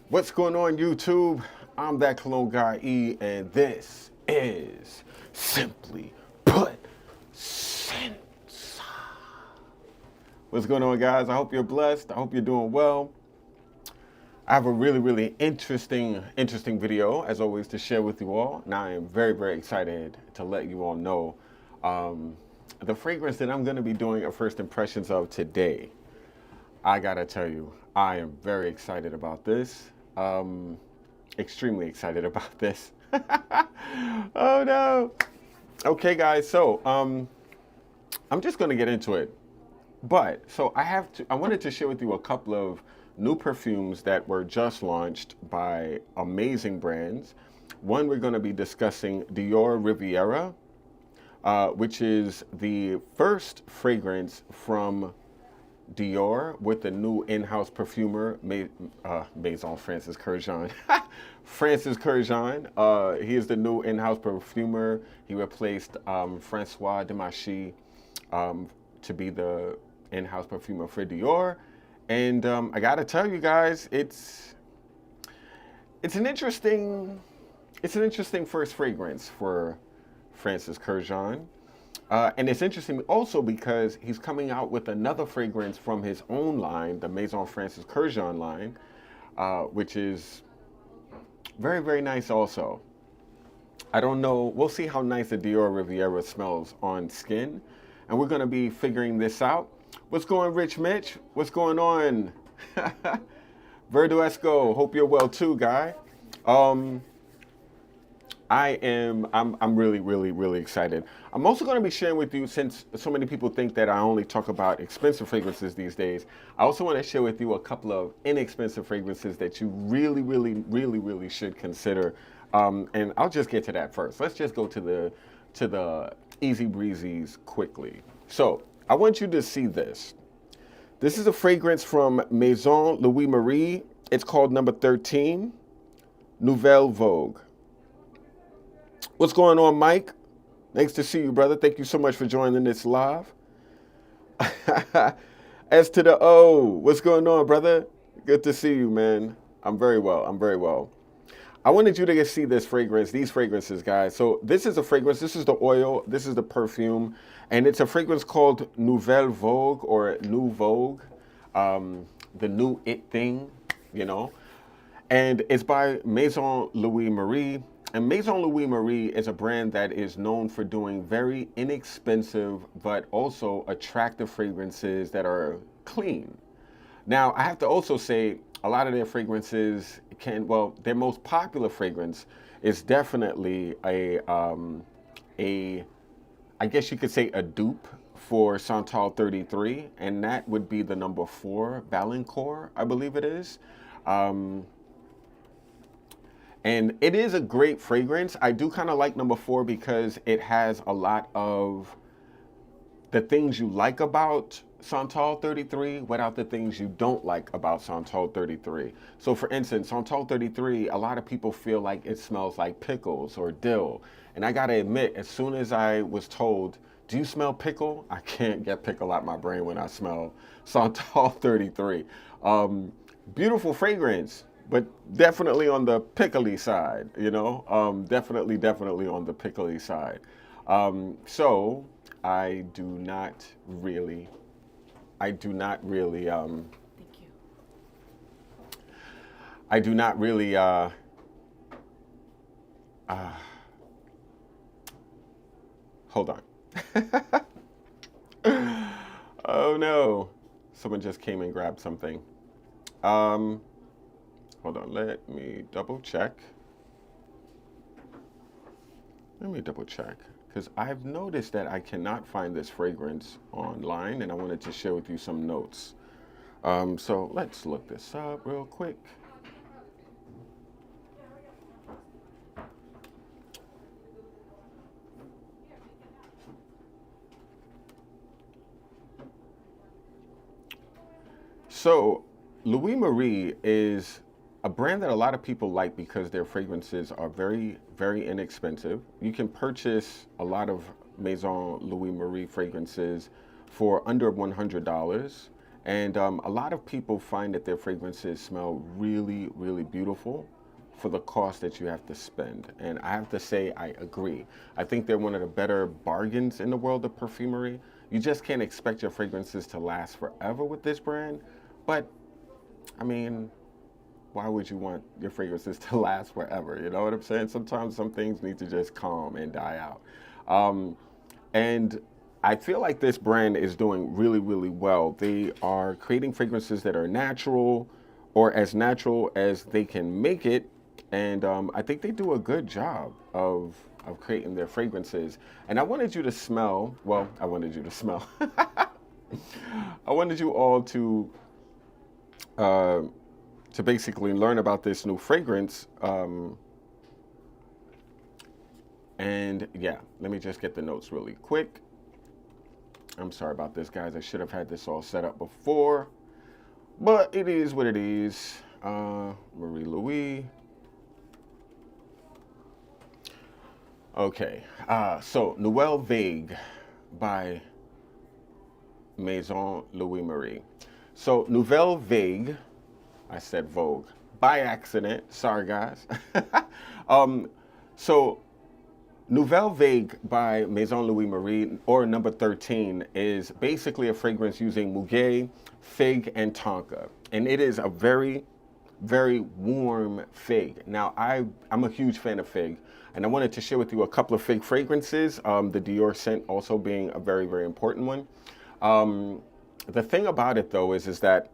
What's going on, YouTube? I'm that cologne guy E, and this is Simply Put Sense. What's going on, guys? I hope you're blessed. I hope you're doing well. I have a really interesting video, as always, to share with you all. And I am very excited to let you all know the fragrance that I'm going to be doing a first impressions of today. I gotta tell you, I am very excited about this. Extremely excited about this. Oh no. Okay, guys, so I'm just gonna get into it. But so I wanted to share with you a couple of new perfumes that were just launched by amazing brands. One, we're gonna be discussing Dior Riviera, which is the first fragrance from Dior with the new in-house perfumer, Maison Francis Kurkdjian. Francis Kurkdjian. He is the new in-house perfumer. He replaced Francois Demachy to be the in-house perfumer for Dior. And I gotta tell you guys, it's an interesting first fragrance for Francis Kurkdjian. And it's interesting also because he's coming out with another fragrance from his own line, the Maison Francis Kurkdjian line, which is very nice also. I don't know, we'll see how nice the Dior Riviera smells on skin. And we're gonna be figuring this out. What's going, Rich Mitch? What's going on? Verduesco, hope you're well too, guy. I'm really excited. I'm also going to be sharing with you, since so many people think that I only talk about expensive fragrances these days, I also want to share with you a couple of inexpensive fragrances that you really should consider. And I'll just get to that first. Let's just go to the easy breezies quickly. So I want you to see this. This is a fragrance from Maison Marie. It's called number 13, Nouvelle Vague. What's going on, Mike? Nice to see you, brother. Thank you so much for joining this live. S to the O, what's going on, brother? Good to see you, man. I'm very well. I wanted you to see this fragrance, these fragrances, guys. So this is a fragrance, this is the oil, this is the perfume, and it's a fragrance called Nouvelle Vague or New Vogue, the new it thing, you know. And it's by Maison Marie. And Maison Marie is a brand that is known for doing very inexpensive but also attractive fragrances that are clean. Now, I have to also say a lot of their fragrances their most popular fragrance is definitely I guess you could say a dupe for Santal 33, and that would be the number 4 Valancourt, I believe it is. And it is a great fragrance. I do kind of like number 4 because it has a lot of the things you like about Santal 33 without the things you don't like about Santal 33. So for instance, Santal 33, a lot of people feel like it smells like pickles or dill. And I gotta admit, as soon as I was told, do you smell pickle? I can't get pickle out my brain when I smell Santal 33. Beautiful fragrance, but definitely on the pickly side, you know, definitely on the pickly side. So I do not really, Thank you. I do not really, hold on. Oh no, someone just came and grabbed something. Hold on, let me double check. Because I've noticed that I cannot find this fragrance online, and I wanted to share with you some notes. So let's look this up real quick. So Louis Marie is a brand that a lot of people like because their fragrances are very inexpensive. You can purchase a lot of Maison Louis Marie fragrances for under $100. And a lot of people find that their fragrances smell really, really beautiful for the cost that you have to spend. And I have to say, I agree. I think they're one of the better bargains in the world of perfumery. You just can't expect your fragrances to last forever with this brand. But, I mean, why would you want your fragrances to last forever? You know what I'm saying? Sometimes some things need to just calm and die out. And I feel like this brand is doing really, really well. They are creating fragrances that are natural, or as natural as they can make it. And I think they do a good job of creating their fragrances. And I wanted you to smell, well, I wanted you to smell. I wanted you all to basically learn about this new fragrance. And yeah, let me just get the notes really quick. I'm sorry about this, guys. I should have had this all set up before, but it is what it is. Marie Louie. Okay, so Nouvelle Vague by Maison Louie Marie. So Nouvelle Vague, I said Vogue by accident. Sorry, guys. So Nouvelle Vague by Maison Louie Marie, or number 13, is basically a fragrance using muguet, fig, and tonka. And it is a very, very warm fig. Now, I'm a huge fan of fig, and I wanted to share with you a couple of fig fragrances, the Dior scent also being a very, very important one. The thing about it, though, is that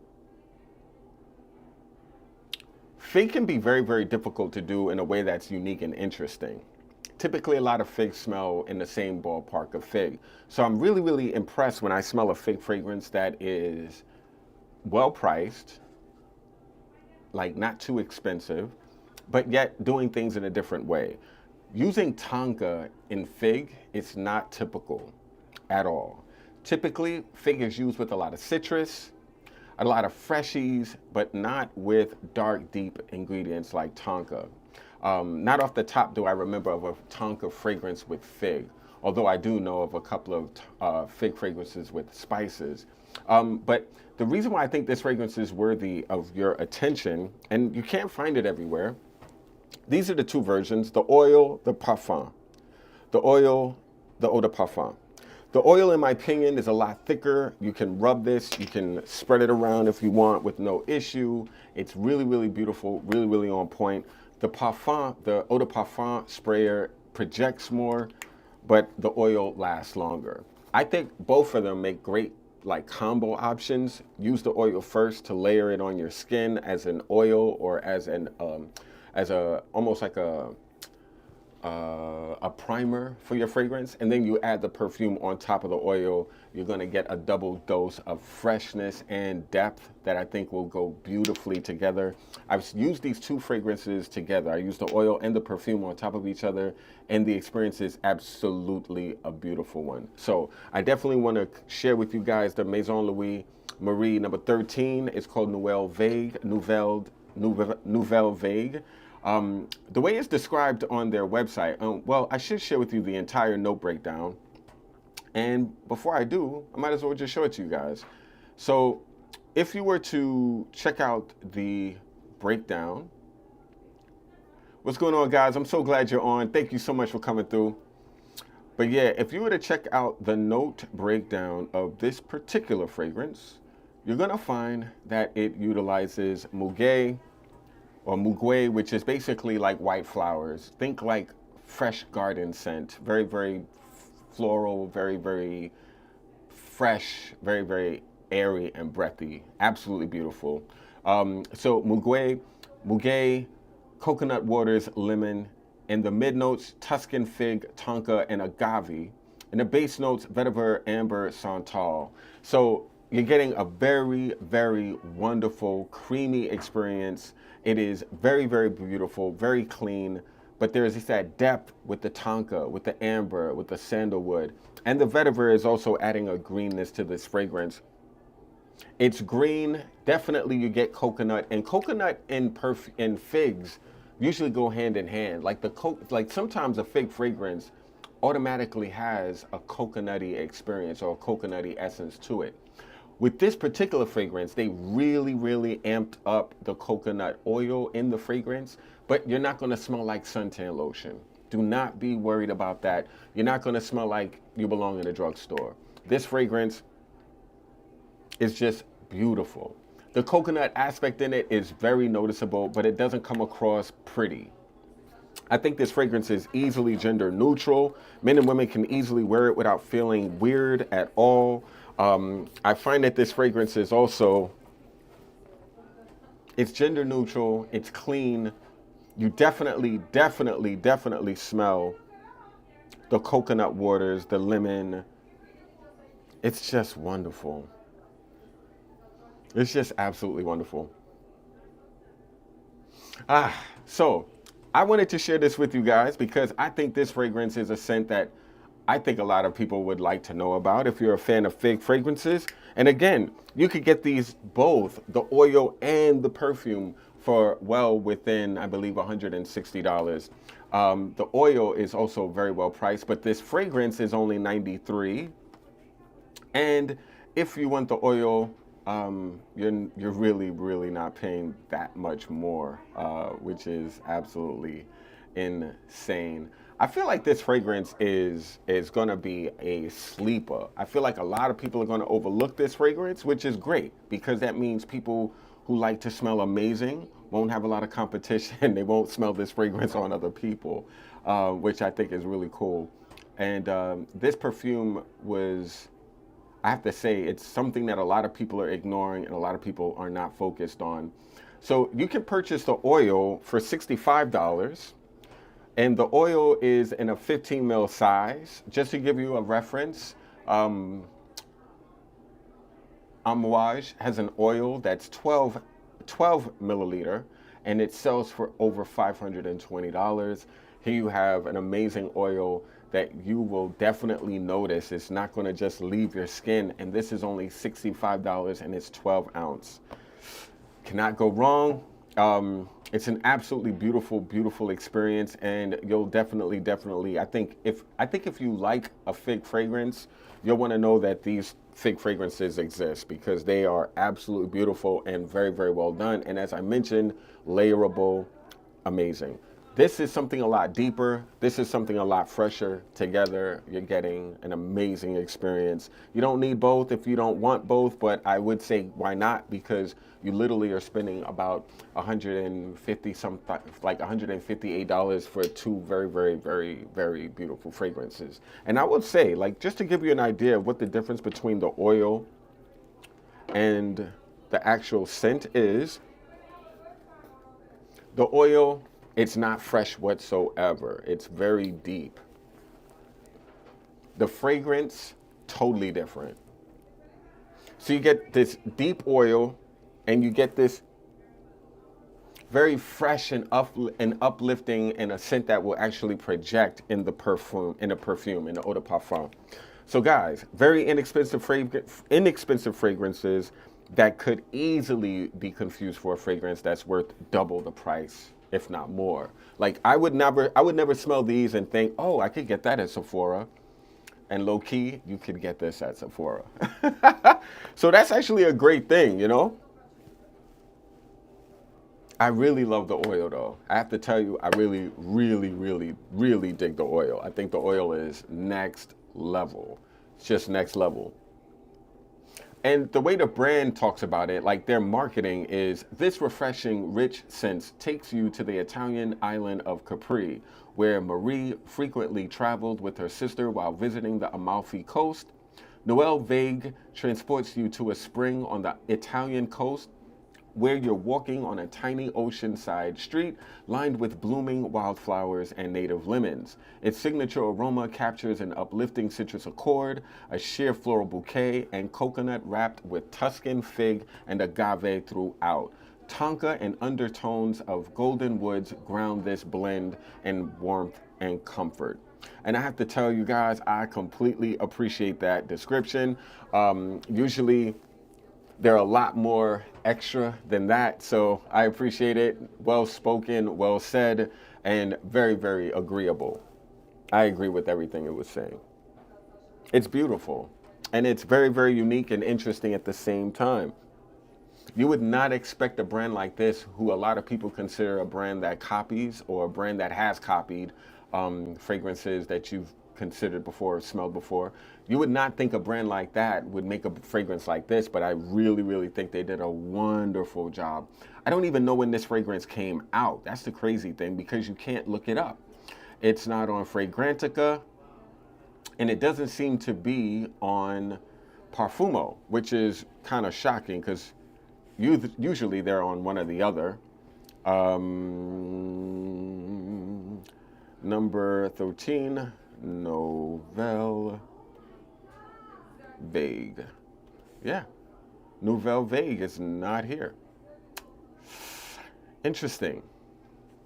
fig can be very, very difficult to do in a way that's unique and interesting. Typically, a lot of figs smell in the same ballpark of fig. So I'm really, really impressed when I smell a fig fragrance that is well priced, like not too expensive, but yet doing things in a different way. Using tonka in fig, it's not typical at all. Typically, fig is used with a lot of citrus, a lot of freshies, but not with dark, deep ingredients like tonka. Not off the top do I remember of a tonka fragrance with fig, although I do know of a couple of fig fragrances with spices. But the reason why I think this fragrance is worthy of your attention, and you can't find it everywhere, these are the two versions, the oil, the parfum. The oil, the eau de parfum. The oil, in my opinion, is a lot thicker. You can rub this, you can spread it around if you want with no issue. It's really, really beautiful, really, really on point. The parfum, the eau de parfum sprayer projects more, but the oil lasts longer. I think both of them make great like combo options. Use the oil first to layer it on your skin as an oil, or as an almost like a primer for your fragrance, and then you add the perfume on top of the oil. You're gonna get a double dose of freshness and depth that I think will go beautifully together. I've used these two fragrances together. I used the oil and the perfume on top of each other, and the experience is absolutely a beautiful one. So I definitely wanna share with you guys the Maison Louie Marie number 13. It's called Nouvelle Vague, Nouvelle Vague. The way it's described on their website, well, I should share with you the entire note breakdown. And before I do, I might as well just show it to you guys. So if you were to check out the breakdown, what's going on, guys? I'm so glad you're on. Thank you so much for coming through. But yeah, if you were to check out the note breakdown of this particular fragrance, you're gonna find that it utilizes muguet, or muguet, which is basically like white flowers. Think like fresh garden scent. Very, very floral, very, very fresh, very, very airy and breathy. Absolutely beautiful. So muguet, coconut waters, lemon. In the mid notes, Tuscan fig, tonka, and agave. In the base notes, vetiver, amber, santal. So you're getting a very, very wonderful, creamy experience. It is very, very beautiful, very clean, but there's that depth with the tonka, with the amber, with the sandalwood. And the vetiver is also adding a greenness to this fragrance. It's green, definitely you get coconut, and coconut and figs usually go hand in hand. Like sometimes a fig fragrance automatically has a coconutty experience or a coconutty essence to it. With this particular fragrance, they really, really amped up the coconut oil in the fragrance, but you're not going to smell like suntan lotion. Do not be worried about that. You're not going to smell like you belong in a drugstore. This fragrance is just beautiful. The coconut aspect in it is very noticeable, but it doesn't come across pretty. I think this fragrance is easily gender neutral. Men and women can easily wear it without feeling weird at all. I find that this fragrance is also, it's gender neutral, it's clean. You definitely smell the coconut waters, the lemon. It's just wonderful. It's just absolutely wonderful. So I wanted to share this with you guys because I think this fragrance is a scent that I think a lot of people would like to know about if you're a fan of fig fragrances. And again, you could get these both, the oil and the perfume, for well within, I believe, $160. The oil is also very well priced, but this fragrance is only $93. And if you want the oil, you're really not paying that much more, which is absolutely insane. I feel like this fragrance is going to be a sleeper. I feel like a lot of people are going to overlook this fragrance, which is great because that means people who like to smell amazing won't have a lot of competition. They won't smell this fragrance on other people, which I think is really cool. And this perfume was, I have to say, it's something that a lot of people are ignoring and a lot of people are not focused on. So you can purchase the oil for $65. And the oil is in a 15 ml size. Just to give you a reference, Amouage has an oil that's 12 milliliter, and it sells for over $520. Here you have an amazing oil that you will definitely notice. It's not going to just leave your skin, and this is only $65 and it's 12 ounce. Cannot go wrong. It's an absolutely beautiful experience, and you'll definitely, I think if you like a fig fragrance, you'll want to know that these fig fragrances exist because they are absolutely beautiful and very well done. And as I mentioned, layerable, amazing. This is something a lot deeper. This is something a lot fresher. Together, you're getting an amazing experience. You don't need both if you don't want both, but I would say why not? Because you literally are spending about $158 for two very beautiful fragrances. And I would say, like, just to give you an idea of what the difference between the oil and the actual scent is, the oil, it's not fresh whatsoever. It's very deep. The fragrance, totally different. So you get this deep oil and you get this very fresh and uplifting and a scent that will actually project in the perfume, in the eau de parfum. So guys, very inexpensive fragrances that could easily be confused for a fragrance that's worth double the price, if not more. Like I would never smell these and think, oh, I could get that at Sephora. And low key, you could get this at Sephora. So that's actually a great thing, you know? I really love the oil though. I have to tell you, I really dig the oil. I think the oil is next level. It's just next level. And the way the brand talks about it, like their marketing is, this refreshing, rich scent takes you to the Italian island of Capri, where Marie frequently traveled with her sister while visiting the Amalfi Coast. Nouvelle Vague transports you to a spring on the Italian coast, where you're walking on a tiny oceanside street lined with blooming wildflowers and native lemons. Its signature aroma captures an uplifting citrus accord, a sheer floral bouquet, and coconut wrapped with Tuscan fig and agave throughout. Tonka and undertones of golden woods ground this blend in warmth and comfort. And I have to tell you guys, I completely appreciate that description. Usually, they're a lot more extra than that, so I appreciate it. Well spoken, well said, and very agreeable. I agree with everything it was saying. It's beautiful. And it's very, very unique and interesting at the same time. You would not expect a brand like this, who a lot of people consider a brand that copies or a brand that has copied fragrances that you've considered before, smelled before. You would not think a brand like that would make a fragrance like this, but I really, really think they did a wonderful job. I don't even know when this fragrance came out. That's the crazy thing, because you can't look it up. It's not on Fragrantica, and it doesn't seem to be on Parfumo, which is kind of shocking because usually they're on one or the other. Number 13, Nouvelle Vague. Yeah, Nouvelle Vague is not here. Interesting.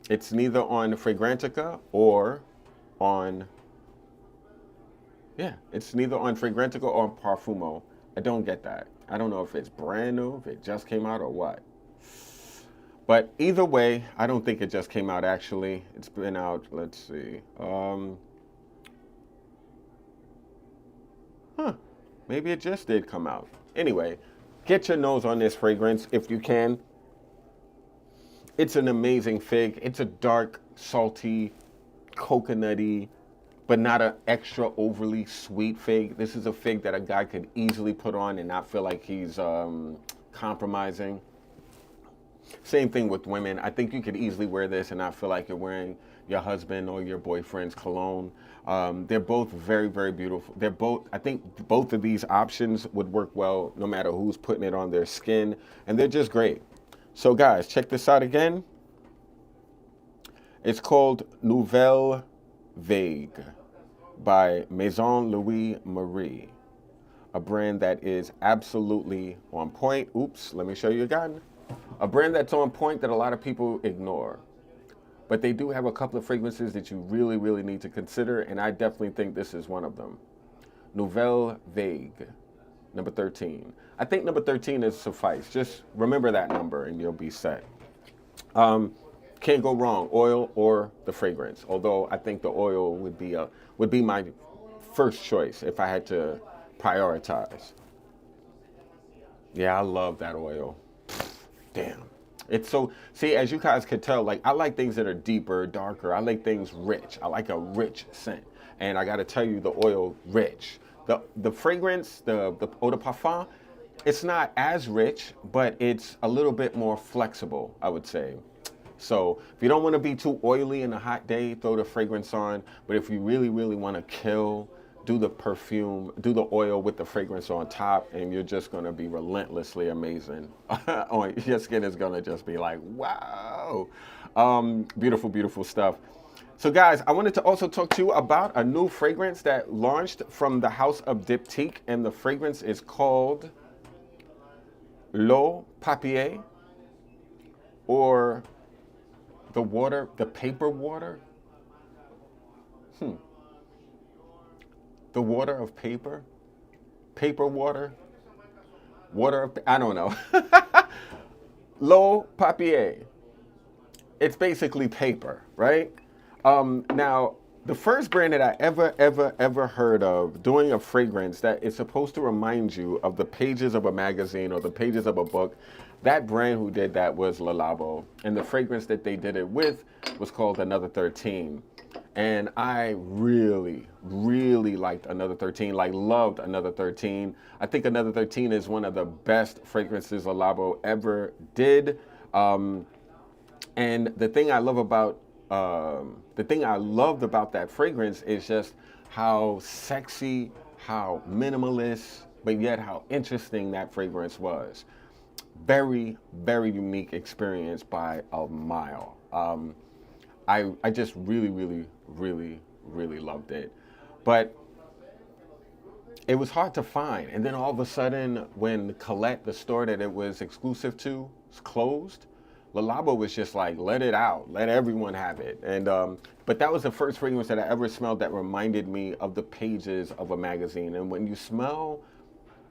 It's neither on Fragrantica or on, yeah, it's neither on Fragrantica or on Parfumo. I don't get that. I don't know if it's brand new, if it just came out or what. But either way, I don't think it just came out actually. It's been out, let's see. Maybe it just did come out. Anyway, get your nose on this fragrance if you can. It's an amazing fig. It's a dark, salty, coconutty, but not an extra overly sweet fig. This is a fig that a guy could easily put on and not feel like he's compromising. Same thing with women. I think you could easily wear this and not feel like you're wearing your husband or your boyfriend's cologne. They're both very, very beautiful. They're both, I think both of these options would work well no matter who's putting it on their skin. And they're just great. So guys, check this out again. It's called Nouvelle Vague by Maison Marie, a brand that is absolutely on point. Oops, let me show you again. A brand that's on point that a lot of people ignore. But they do have a couple of fragrances that you really, really need to consider, and I definitely think this is one of them. Nouvelle Vague, number 13. I think number 13 is suffice. Just remember that number and you'll be set. Can't go wrong, oil or the fragrance. Although I think the oil would be my first choice if I had to prioritize. Yeah, I love that oil. Damn. It's so, see, as you guys could tell, like, I like things that are deeper, darker. I like things rich. I like a rich scent. And I got to tell you, the oil, rich. The fragrance, the eau de parfum, it's not as rich, but it's a little bit more flexible, I would say. So if you don't want to be too oily in a hot day, throw the fragrance on. But if you really, really want to kill, do the perfume, do the oil with the fragrance on top, and you're just going to be relentlessly amazing. Your skin is going to just be like, wow. Beautiful, beautiful stuff. So guys, I wanted to also talk to you about a new fragrance that launched from the house of Diptyque, and the fragrance is called L'Eau Papier, or the water, the paper water. The water of paper? Paper water? Water of, I don't know. L'Eau Papier. It's basically paper, right? Now, the first brand that I ever heard of doing a fragrance that is supposed to remind you of the pages of a magazine or the pages of a book, that brand who did that was Le Labo. And the fragrance that they did it with was called Another 13. And I really, really liked Another 13, like loved Another 13. I think Another 13 is one of the best fragrances Le Labo ever did. And the thing I love about loved about that fragrance is just how sexy, how minimalist, but yet how interesting that fragrance was. Very, very unique experience by a mile. I just really, really, really, really loved it. But it was hard to find. And then all of a sudden, when Colette, the store that it was exclusive to, was closed, Le Labo was just like, let it out, let everyone have it. And but that was the first fragrance that I ever smelled that reminded me of the pages of a magazine. And when you smell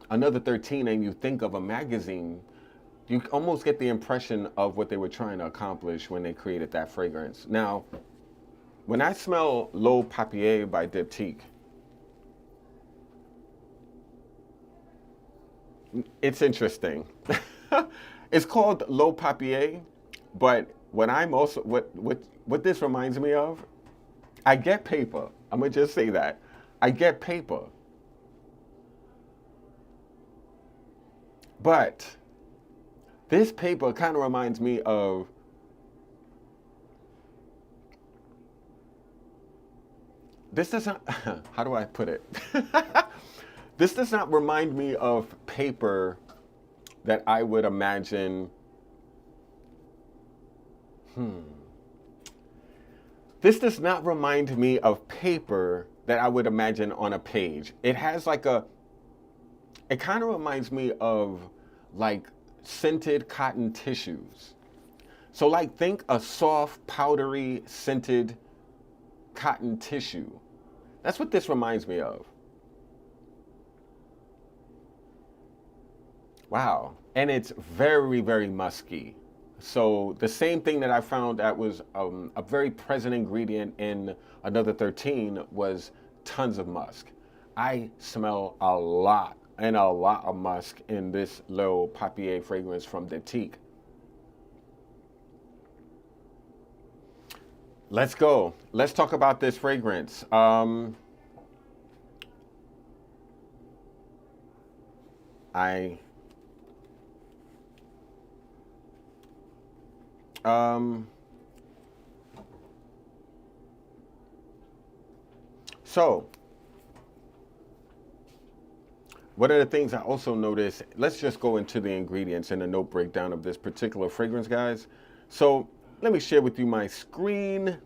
Another 13 and you think of a magazine, you almost get the impression of what they were trying to accomplish when they created that fragrance. Now, when I smell L'Eau Papier by Diptyque, It's interesting. It's called L'Eau Papier, but what I'm also what this reminds me of, I get paper. I'm gonna just say that. I get paper. But this paper kind of reminds me of this doesn't how do I put it? This does not remind me of paper that I would imagine. This does not remind me of paper that I would imagine on a page. It has like it kind of reminds me of like scented cotton tissues. So like think a soft, powdery, scented cotton tissue. That's what this reminds me of. Wow. And it's very, very musky. So the same thing that I found that was a very present ingredient in Another 13 was tons of musk. I smell a lot of musk in this L'Eau Papier fragrance from Diptyque. Let's go. Let's talk about this fragrance. So, one of the things I also noticed, let's just go into the ingredients and the note breakdown of this particular fragrance, guys. So, let me share with you my screen.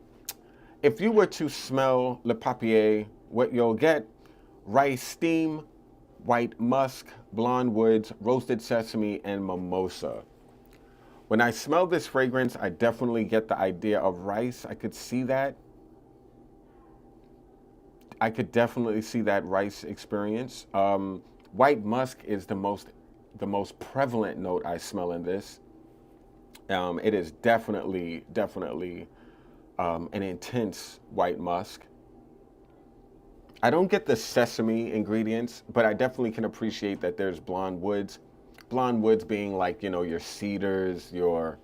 If you were to smell Le Papier, what you'll get, rice steam, white musk, blonde woods, roasted sesame, and mimosa. When I smell this fragrance, I definitely get the idea of rice. I could see that. I could definitely see that rice experience. White musk is the most prevalent note I smell in this. It is definitely an intense white musk. I don't get the sesame ingredients, but I definitely can appreciate that there's blonde woods. Blonde woods being like, you know, your cedars, your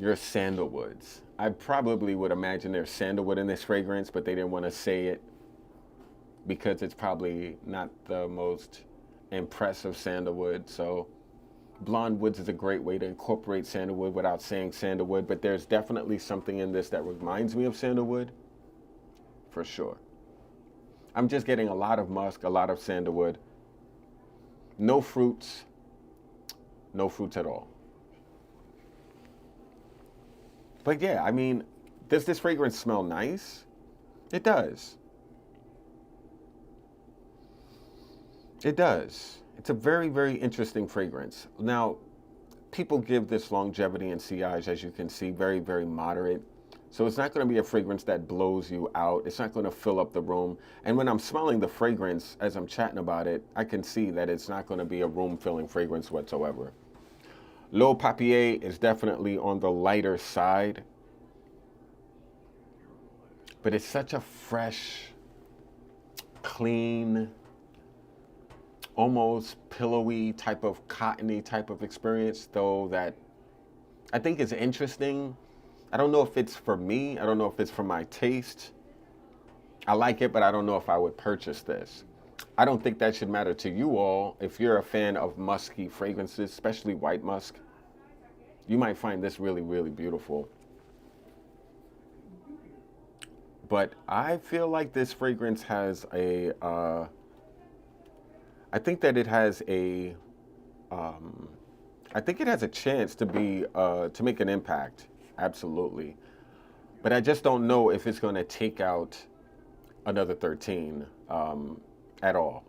sandalwoods. I probably would imagine there's sandalwood in this fragrance, but they didn't want to say it because it's probably not the most impressive sandalwood. So blonde woods is a great way to incorporate sandalwood without saying sandalwood, but there's definitely something in this that reminds me of sandalwood, for sure. I'm just getting a lot of musk, a lot of sandalwood. No fruits at all. But yeah, I mean, does this fragrance smell nice? It does. It does. It's a very, very interesting fragrance. Now, people give this longevity and sillage, as you can see, very, very moderate. So it's not going to be a fragrance that blows you out. It's not going to fill up the room. And when I'm smelling the fragrance, as I'm chatting about it, I can see that it's not going to be a room-filling fragrance whatsoever. L'Eau Papier is definitely on the lighter side. But it's such a fresh, clean, almost pillowy type of cottony type of experience, though, that I think is interesting. I don't know if it's for me. I don't know if it's for my taste. I like it, but I don't know if I would purchase this. I don't think that should matter to you all. If you're a fan of musky fragrances, especially white musk, you might find this really, really beautiful. But I feel like this fragrance has a, I think that it has a, I think it has a chance to be, to make an impact. Absolutely. But I just don't know if it's going to take out Another 13 at all.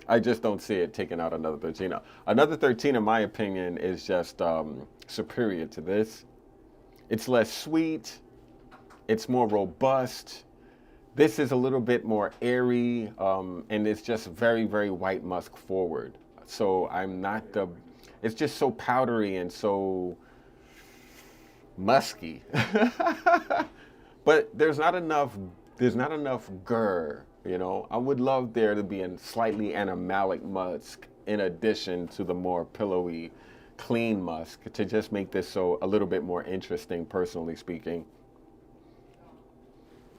I just don't see it taking out Another 13. Another 13, in my opinion, is just superior to this. It's less sweet. It's more robust. This is a little bit more airy, and it's just very, very white musk forward. So I'm not the, it's just so powdery and so musky. But there's not enough gur. You know, I would love there to be a slightly animalic musk in addition to the more pillowy, clean musk to just make this so a little bit more interesting, personally speaking.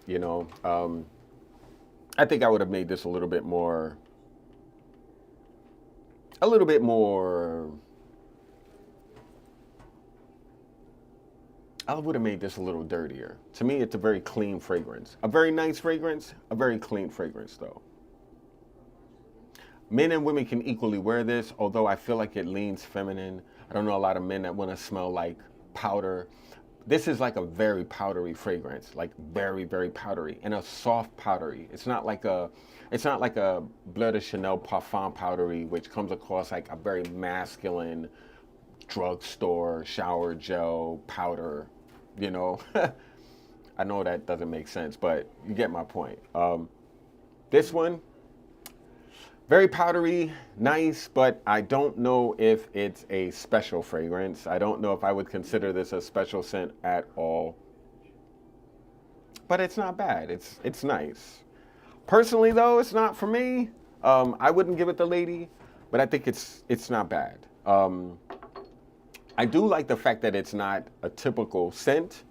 You know, I think I would have made this a little bit more, I would have made this a little dirtier. To me, it's a very clean fragrance. A very nice fragrance, a very clean fragrance though. Men and women can equally wear this, although I feel like it leans feminine. I don't know a lot of men that want to smell like powder. This is like a very powdery fragrance, like very, very powdery, and a soft powdery. It's not like a Bleu de Chanel Parfum powdery, which comes across like a very masculine drugstore shower gel powder, you know. I know that doesn't make sense, but you get my point. This one, very powdery, nice, but I don't know if it's a special fragrance. I don't know if I would consider this a special scent at all. But it's not bad. It's nice. Personally, though, it's not for me. I wouldn't give it the lady, but I think it's not bad. I do like the fact that it's not a typical scent.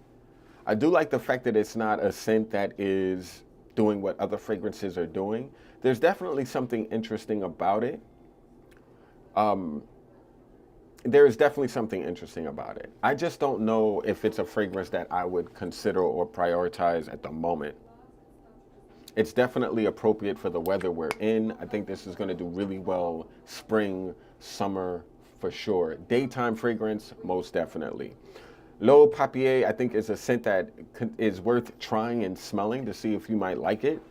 I do like the fact that it's not a scent that is doing what other fragrances are doing. There's definitely something interesting about it. There is definitely something interesting about it. I just don't know if it's a fragrance that I would consider or prioritize at the moment. It's definitely appropriate for the weather we're in. I think this is going to do really well spring, summer, for sure. Daytime fragrance, most definitely. L'Eau Papier, I think, is a scent that is worth trying and smelling to see if you might like it.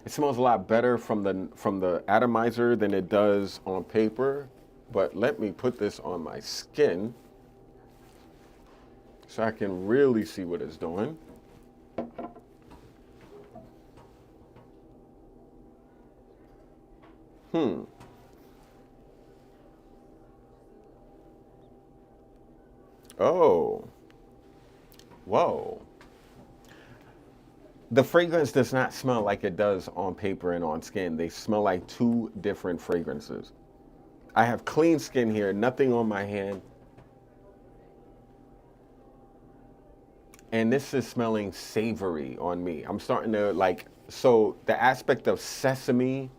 It smells a lot better from the atomizer than it does on paper. But let me put this on my skin so I can really see what it's doing. Oh. Whoa. The fragrance does not smell like it does on paper and on skin. They smell like two different fragrances. I have clean skin here, nothing on my hand. And this is smelling savory on me. I'm starting to like, so the aspect of sesame,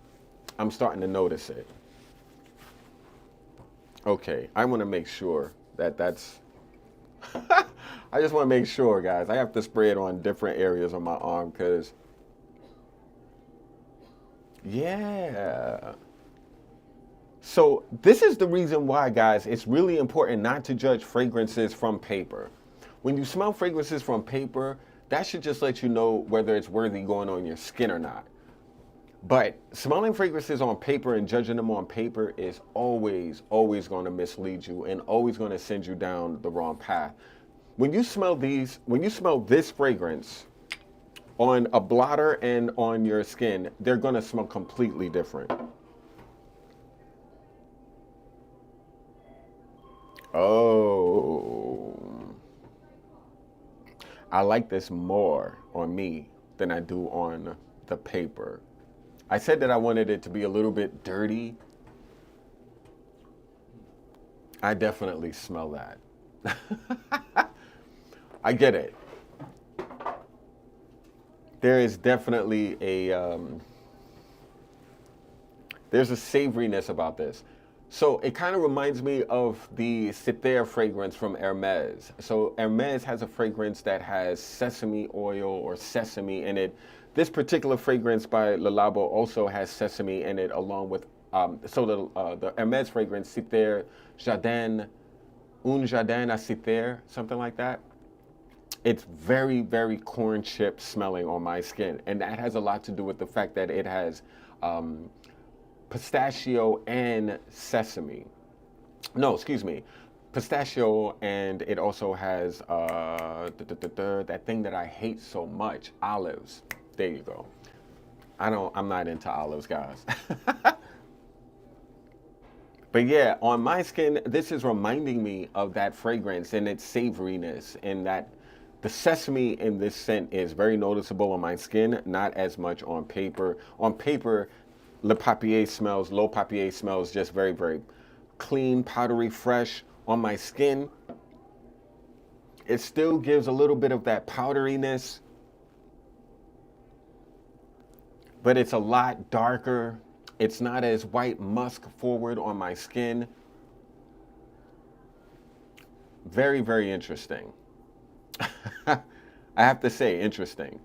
I'm starting to notice it. Okay, I want to make sure that that's, I just want to make sure, guys. I have to spray it on different areas on my arm because, yeah. So this is the reason why, guys, it's really important not to judge fragrances from paper. When you smell fragrances from paper, that should just let you know whether it's worthy going on your skin or not. But smelling fragrances on paper and judging them on paper is always, always going to mislead you and always going to send you down the wrong path. When you smell this fragrance on a blotter and on your skin, they're going to smell completely different. Oh, I like this more on me than I do on the paper. I said that I wanted it to be a little bit dirty. I definitely smell that. I get it. There is definitely there's a savoriness about this. So it kind of reminds me of the Citer fragrance from Hermes. So Hermes has a fragrance that has sesame oil or sesame in it. This particular fragrance by Le Labo also has sesame in it, along with the Hermes fragrance Citer Jardin, Un Jardin à Citer, something like that. It's very, very corn chip smelling on my skin, and that has a lot to do with the fact that it has pistachio and sesame. No, excuse me. Pistachio, and it also has that thing that I hate so much, olives. There you go. I'm not into olives, guys. But yeah, on my skin, this is reminding me of that fragrance and its savoriness and that The sesame in this scent is very noticeable on my skin, not as much on paper. On paper, Le Papier smells, L'Eau Papier smells just very, very clean, powdery, fresh. On my skin, it still gives a little bit of that powderiness, but it's a lot darker. It's not as white musk forward on my skin. Very, very interesting. I have to say, interesting.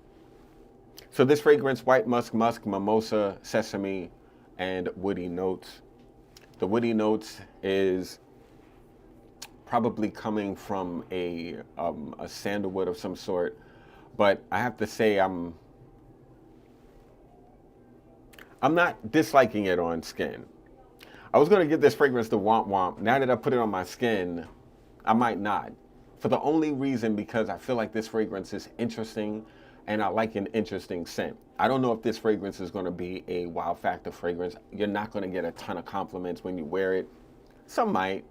So this fragrance, white musk, mimosa, sesame, and woody notes. The woody notes is probably coming from a sandalwood of some sort, but I have to say I'm not disliking it on skin. I was gonna give this fragrance the womp womp. Now that I put it on my skin, I might not. For the only reason because I feel like this fragrance is interesting and I like an interesting scent. I don't know if this fragrance is gonna be a wow factor fragrance. You're not gonna get a ton of compliments when you wear it. Some might.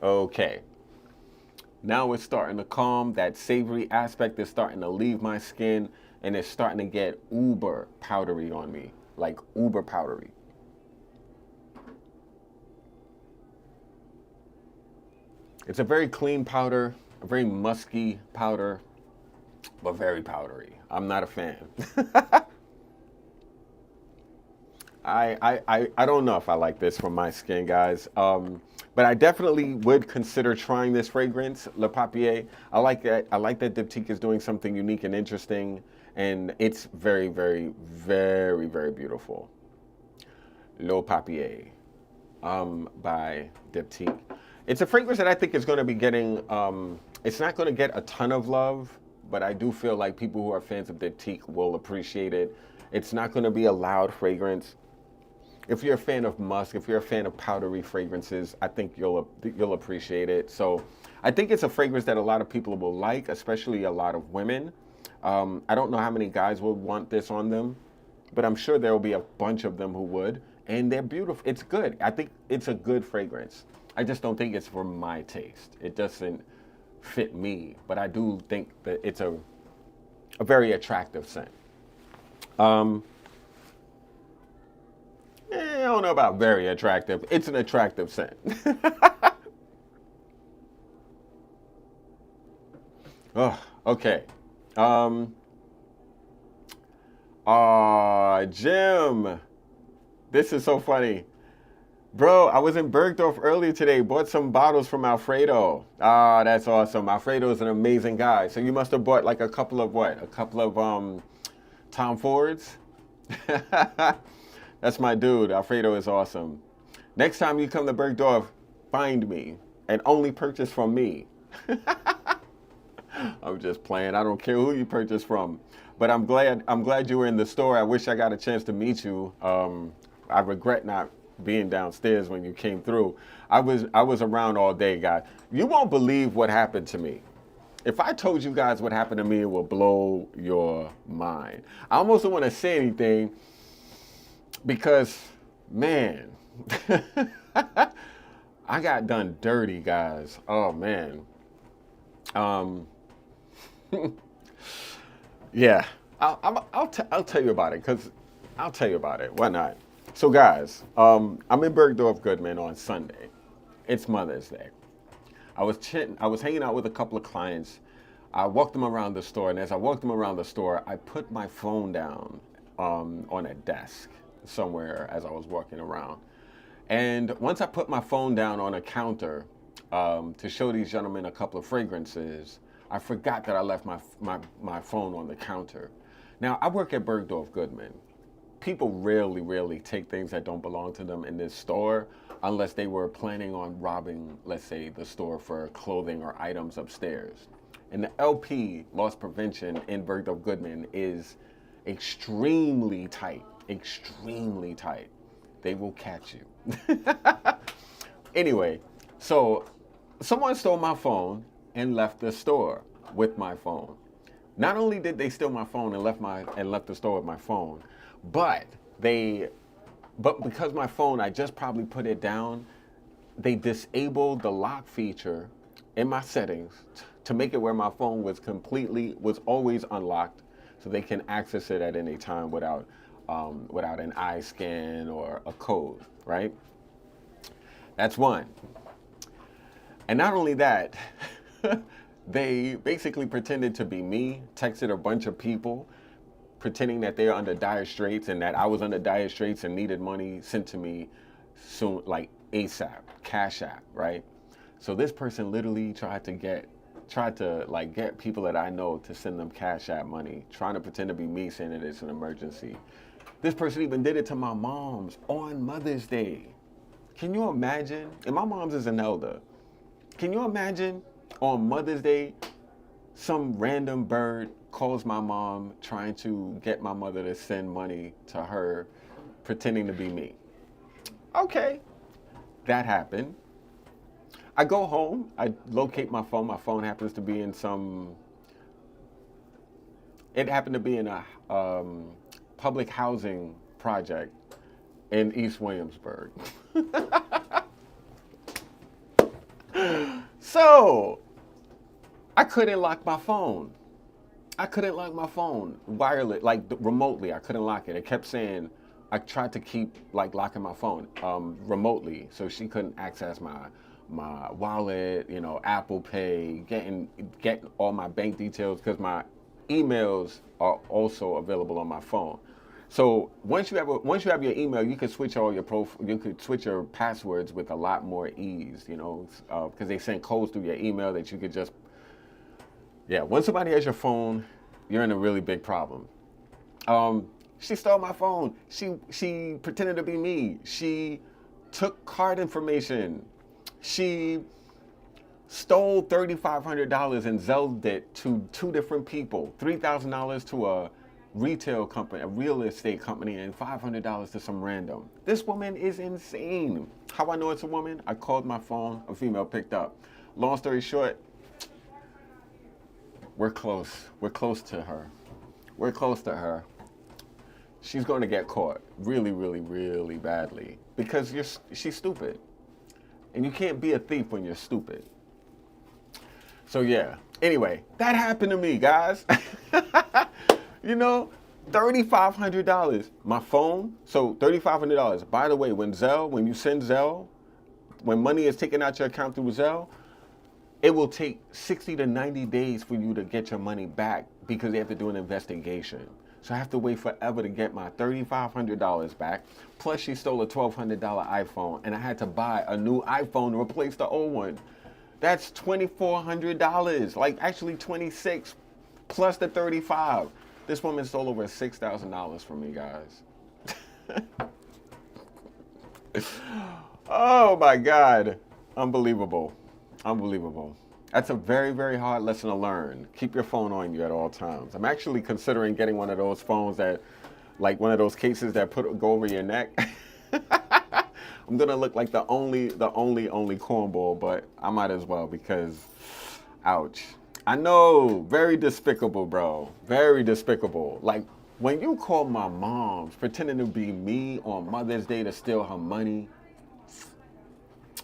Okay. Now it's starting to calm. That savory aspect is starting to leave my skin and it's starting to get uber powdery on me, like uber powdery. It's a very clean powder, a very musky powder, but very powdery. I'm not a fan. I don't know if I like this for my skin, guys. But I definitely would consider trying this fragrance, Le Papier. I like that. I like that Diptyque is doing something unique and interesting, and it's very, very, very, very beautiful. Le Papier, by Diptyque. It's a fragrance that I think is going to be getting. It's not going to get a ton of love, but I do feel like people who are fans of Diptyque will appreciate it. It's not going to be a loud fragrance. If you're a fan of musk, if you're a fan of powdery fragrances, I think you'll appreciate it. So I think it's a fragrance that a lot of people will like, especially a lot of women. I don't know how many guys would want this on them, but I'm sure there will be a bunch of them who would. And they're beautiful. It's good. I think it's a good fragrance. I just don't think it's for my taste. It doesn't fit me, but I do think that it's a very attractive scent. I don't know about very attractive. It's an attractive scent. Oh, okay. Jim, this is so funny. Bro, I was in Bergdorf earlier today, bought some bottles from Alfredo. Ah, that's awesome. Alfredo is an amazing guy. So you must have bought like a couple of what? A couple of Tom Fords? That's my dude. Alfredo is awesome. Next time you come to Bergdorf, find me and only purchase from me. I'm just playing. I don't care who you purchase from. But I'm glad you were in the store. I wish I got a chance to meet you. I regret not being downstairs when you came through. I was around all day, guys. You won't believe what happened to me. If I told you guys what happened to me, it will blow your mind. I almost don't want to say anything because, man, I got done dirty, guys. Oh, man. Yeah, I'll tell you about it because I'll tell you about it. Why not? So, guys, I'm in Bergdorf Goodman on Sunday. It's Mother's Day. I was hanging out with a couple of clients. I walked them around the store, and as I walked them around the store, I put my phone down on a desk somewhere as I was walking around. And once I put my phone down on a counter to show these gentlemen a couple of fragrances, I forgot that I left my phone on the counter. Now, I work at Bergdorf Goodman. People rarely take things that don't belong to them in this store unless they were planning on robbing, let's say, the store for clothing or items upstairs. And the LP, loss prevention, in Bergdorf Goodman is extremely tight. Extremely tight. They will catch you. Anyway, so someone stole my phone and left the store with my phone. Not only did they steal my phone and left the store with my phone, but because my phone, I just probably put it down, they disabled the lock feature in my settings to make it where my phone was always unlocked, so they can access it at any time without an eye scan or a code, right? That's one. And not only that, they basically pretended to be me, texted a bunch of people, pretending that they're under dire straits and that I was under dire straits and needed money sent to me soon, like ASAP, Cash App, right? So this person literally tried to get people that I know to send them Cash App money, trying to pretend to be me, saying that it's an emergency. This person even did it to my mom's on Mother's Day. Can you imagine? And my mom's is an elder. Can you imagine on Mother's Day, some random bird calls my mom trying to get my mother to send money to her, pretending to be me? Okay, that happened. I go home, I locate my phone. My phone happens to be in it happened to be in a public housing project in East Williamsburg. So, I couldn't lock my phone. Wireless, like remotely. I couldn't lock it. It kept saying, I tried to keep locking my phone remotely, so she couldn't access my wallet, Apple Pay, get all my bank details, because my emails are also available on my phone. So once you have your email, you can switch you could switch your passwords with a lot more ease, because they send codes through your email that you could just, once somebody has your phone, you're in a really big problem. She stole my phone. She pretended to be me. She took card information. She stole $3,500 and Zelled it to two different people. $3,000 to a retail company, a real estate company, and $500 to some random. This woman is insane. How I know it's a woman? I called my phone, a female picked up. Long story short, we're close. We're close to her. We're close to her. She's going to get caught really, really, really badly because she's stupid. And you can't be a thief when you're stupid. So yeah, anyway, that happened to me, guys. $3,500. My phone, so $3,500. By the way, when you send Zelle, when money is taken out your account through Zelle, it will take 60 to 90 days for you to get your money back because they have to do an investigation. So I have to wait forever to get my $3,500 back. Plus she stole a $1,200 iPhone and I had to buy a new iPhone to replace the old one. That's $2,400, actually 26 plus the 35. This woman stole over $6,000 from me, guys. Oh my God, unbelievable. Unbelievable. That's a very, very hard lesson to learn. Keep your phone on you at all times. I'm actually considering getting one of those phones that, one of those cases that go over your neck. I'm gonna look like the only cornball, but I might as well because, ouch. I know, very despicable, bro. Very despicable. When you call my mom pretending to be me on Mother's Day to steal her money,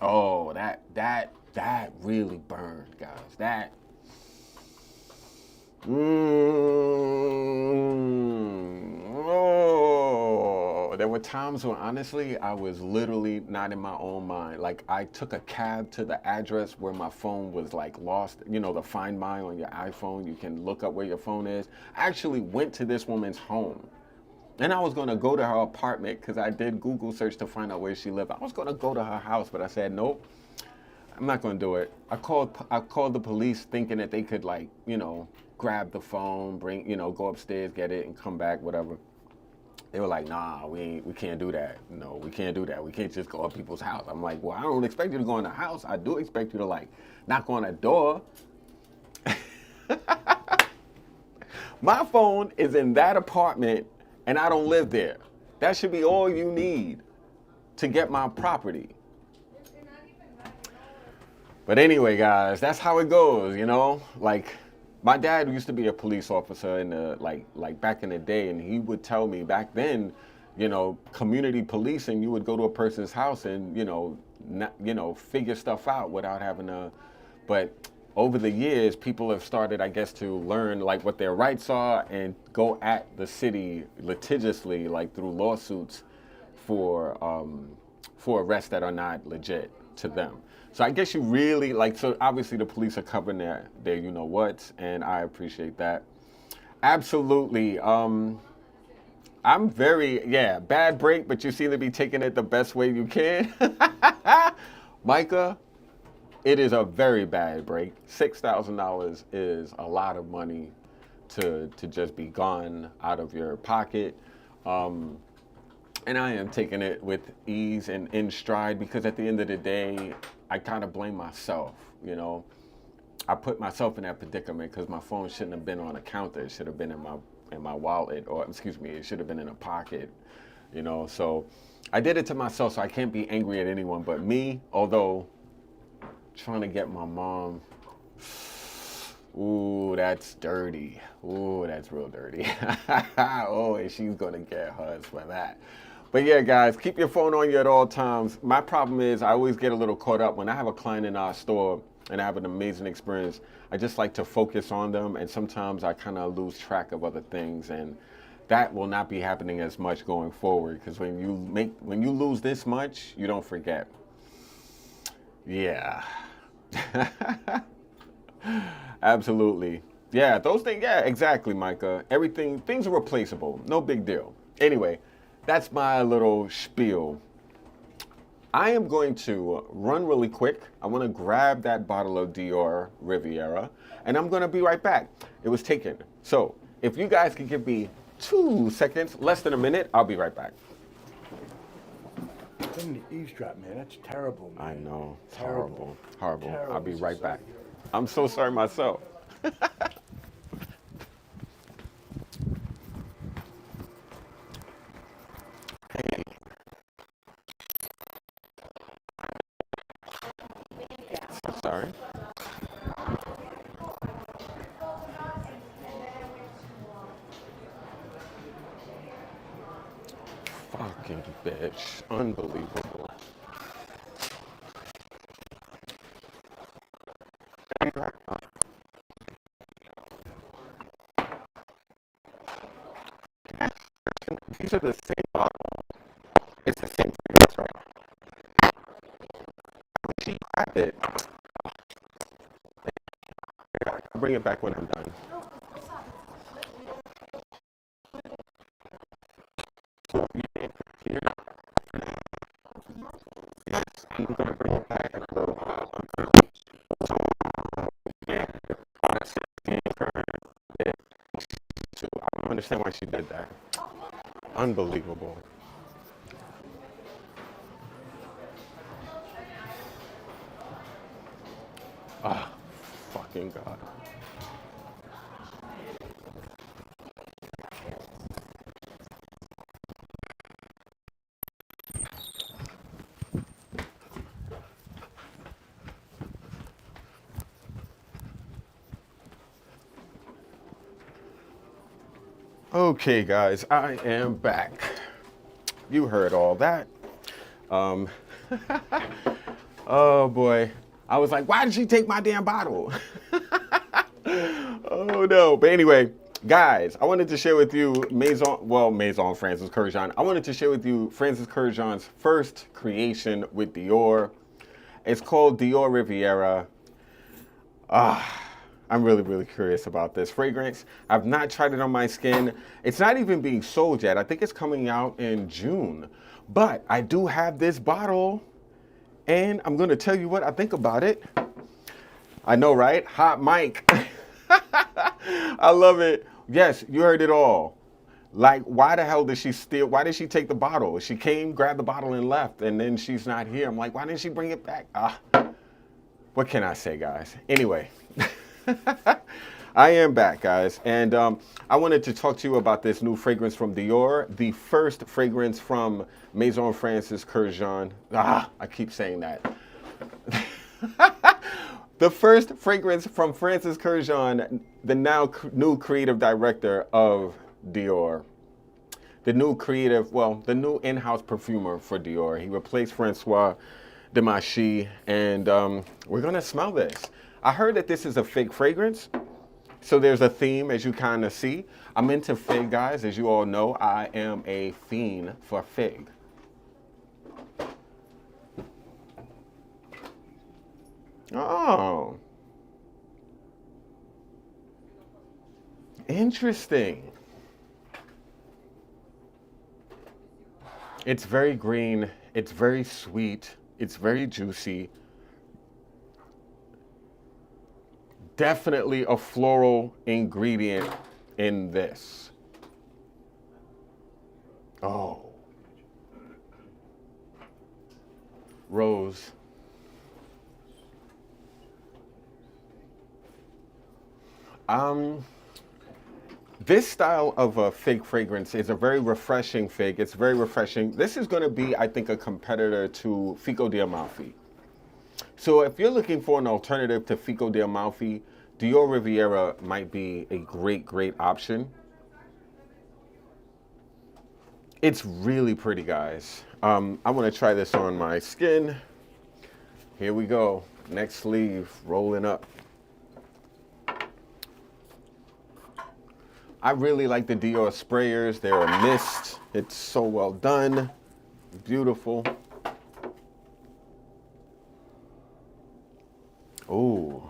oh, that really burned, guys. There were times when honestly I was literally not in my own mind. I took a cab to the address where my phone was lost. The Find My on your iPhone, you can look up where your phone is. I actually went to this woman's home. And I was gonna go to her apartment because I did Google search to find out where she lived. I was gonna go to her house, but I said, nope, I'm not gonna do it. I called the police thinking that they could grab the phone, go upstairs, get it and come back, whatever. They were like, nah, we can't do that. No, we can't do that. We can't just go up people's house. I'm like, well, I don't expect you to go in the house. I do expect you to knock on a door. My phone is in that apartment and I don't live there. That should be all you need to get my property. But anyway, guys, that's how it goes, my dad used to be a police officer in the back in the day, and he would tell me back then community policing, you would go to a person's house and, not, figure stuff out without having to, but over the years, people have started, I guess, to learn like what their rights are and go at the city litigiously, like through lawsuits for arrests that are not legit to them. So I guess you really like, so obviously the police are covering their you know what, and I appreciate that. Absolutely. I'm very, bad break, but you seem to be taking it the best way you can. Micah, it is a very bad break. $6,000 is a lot of money to just be gone out of your pocket. And I am taking it with ease and in stride because at the end of the day, I kind of blame myself, I put myself in that predicament because my phone shouldn't have been on a counter. It should have been in my wallet, or excuse me, it should have been in a pocket, So I did it to myself, so I can't be angry at anyone but me, although trying to get my mom, ooh, that's dirty. Ooh, that's real dirty. Oh, and she's going to get hers for that. But yeah, guys, keep your phone on you at all times. My problem is I always get a little caught up when I have a client in our store and I have an amazing experience. I just like to focus on them, and sometimes I kind of lose track of other things, and that will not be happening as much going forward because when you lose this much, you don't forget. Yeah. Absolutely. Yeah, those things, yeah, exactly, Micah. Things are replaceable. No big deal. Anyway, that's my little spiel. I am going to run really quick. I want to grab that bottle of Dior Riviera, and I'm going to be right back. It was taken. So if you guys could give me 2 seconds, less than a minute, I'll be right back. Don't eavesdrop, man. That's terrible, man. I know. It's Terrible. horrible. Terrible. I'll be right back. I'm so sorry myself. Hey. So sorry. Fucking bitch. Unbelievable. These are the same bottle. It's the same thing, that's right. When she grabbed it, I'll bring it back when I'm done. So you can't hear. Yes, I'm gonna bring it back in a little while. So yeah, that's it. Yeah. So I don't understand why she did that. Unbelievable. Ah, fucking God. Okay, guys, I am back. You heard all that. Oh boy. I was like, why did she take my damn bottle? Oh no. But anyway, guys, I wanted to share with you Maison Francis Kurkdjian. I wanted to share with you Francis Kurkdjian's first creation with Dior. It's called Dior Riviera. I'm really, really curious about this fragrance. I've not tried it on my skin. It's not even being sold yet. I think it's coming out in June. But I do have this bottle, and I'm gonna tell you what I think about it. I know, right? Hot mic. I love it. Yes, you heard it all. Like, why the hell did she why did she take the bottle? She came, grabbed the bottle, and left, and then she's not here. I'm like, why didn't she bring it back? What can I say, guys? Anyway. I am back, guys, and I wanted to talk to you about this new fragrance from Dior, the first fragrance from Maison Francis Kurkdjian. I keep saying that. The first fragrance from Francis Kurkdjian, the now new creative director of Dior. the new creative, well, the new in-house perfumer for Dior. He replaced Francois Demachy, and we're gonna smell this. I heard that this is a fig fragrance, so there's a theme, as you kind of see. I'm into fig, guys. As you all know, I am a fiend for fig. Oh, interesting. It's very green, it's very sweet, it's very juicy. Definitely a floral ingredient in this. Oh. Rose. This style of a fig fragrance is a very refreshing fig. It's very refreshing. This is going to be, I think, a competitor to Fico di Amalfi. So if you're looking for an alternative to Fico di Amalfi, Dior Riviera might be a great, great option. It's really pretty, guys. I want to try this on my skin. Here we go. Next sleeve, rolling up. I really like the Dior sprayers. They're a mist. It's so well done. Beautiful. Ooh.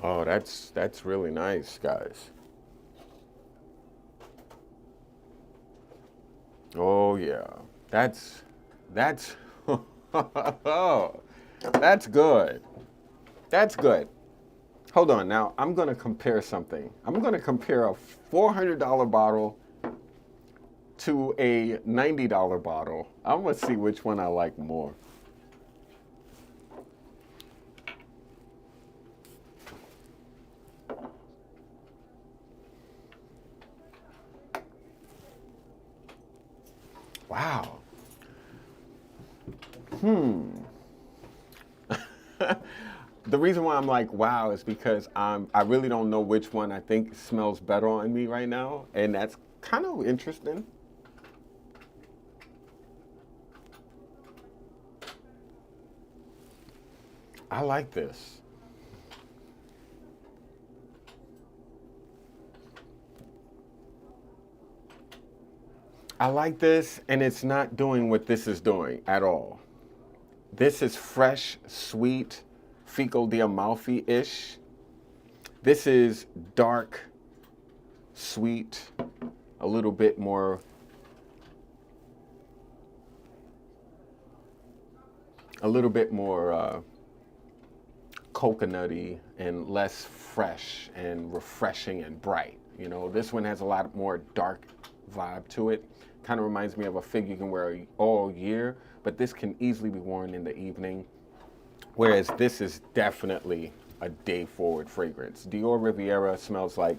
Oh, that's really nice, guys. Oh yeah. That's oh, that's good. That's good. Hold on now. I'm going to compare something. I'm going to compare a $400 bottle to a $90 bottle. I'm going to see which one I like more. Wow. The reason why I'm like, wow, is because I really don't know which one I think smells better on me right now. And that's kind of interesting. I like this. I like this, and it's not doing what this is doing at all. This is fresh, sweet, Fico di Amalfi-ish. This is dark, sweet, a little bit more coconutty and less fresh and refreshing and bright. You know, this one has a lot more dark vibe to it. Kind of reminds me of a fig you can wear all year, but this can easily be worn in the evening. Whereas this is definitely a day forward fragrance. Dior Riviera smells like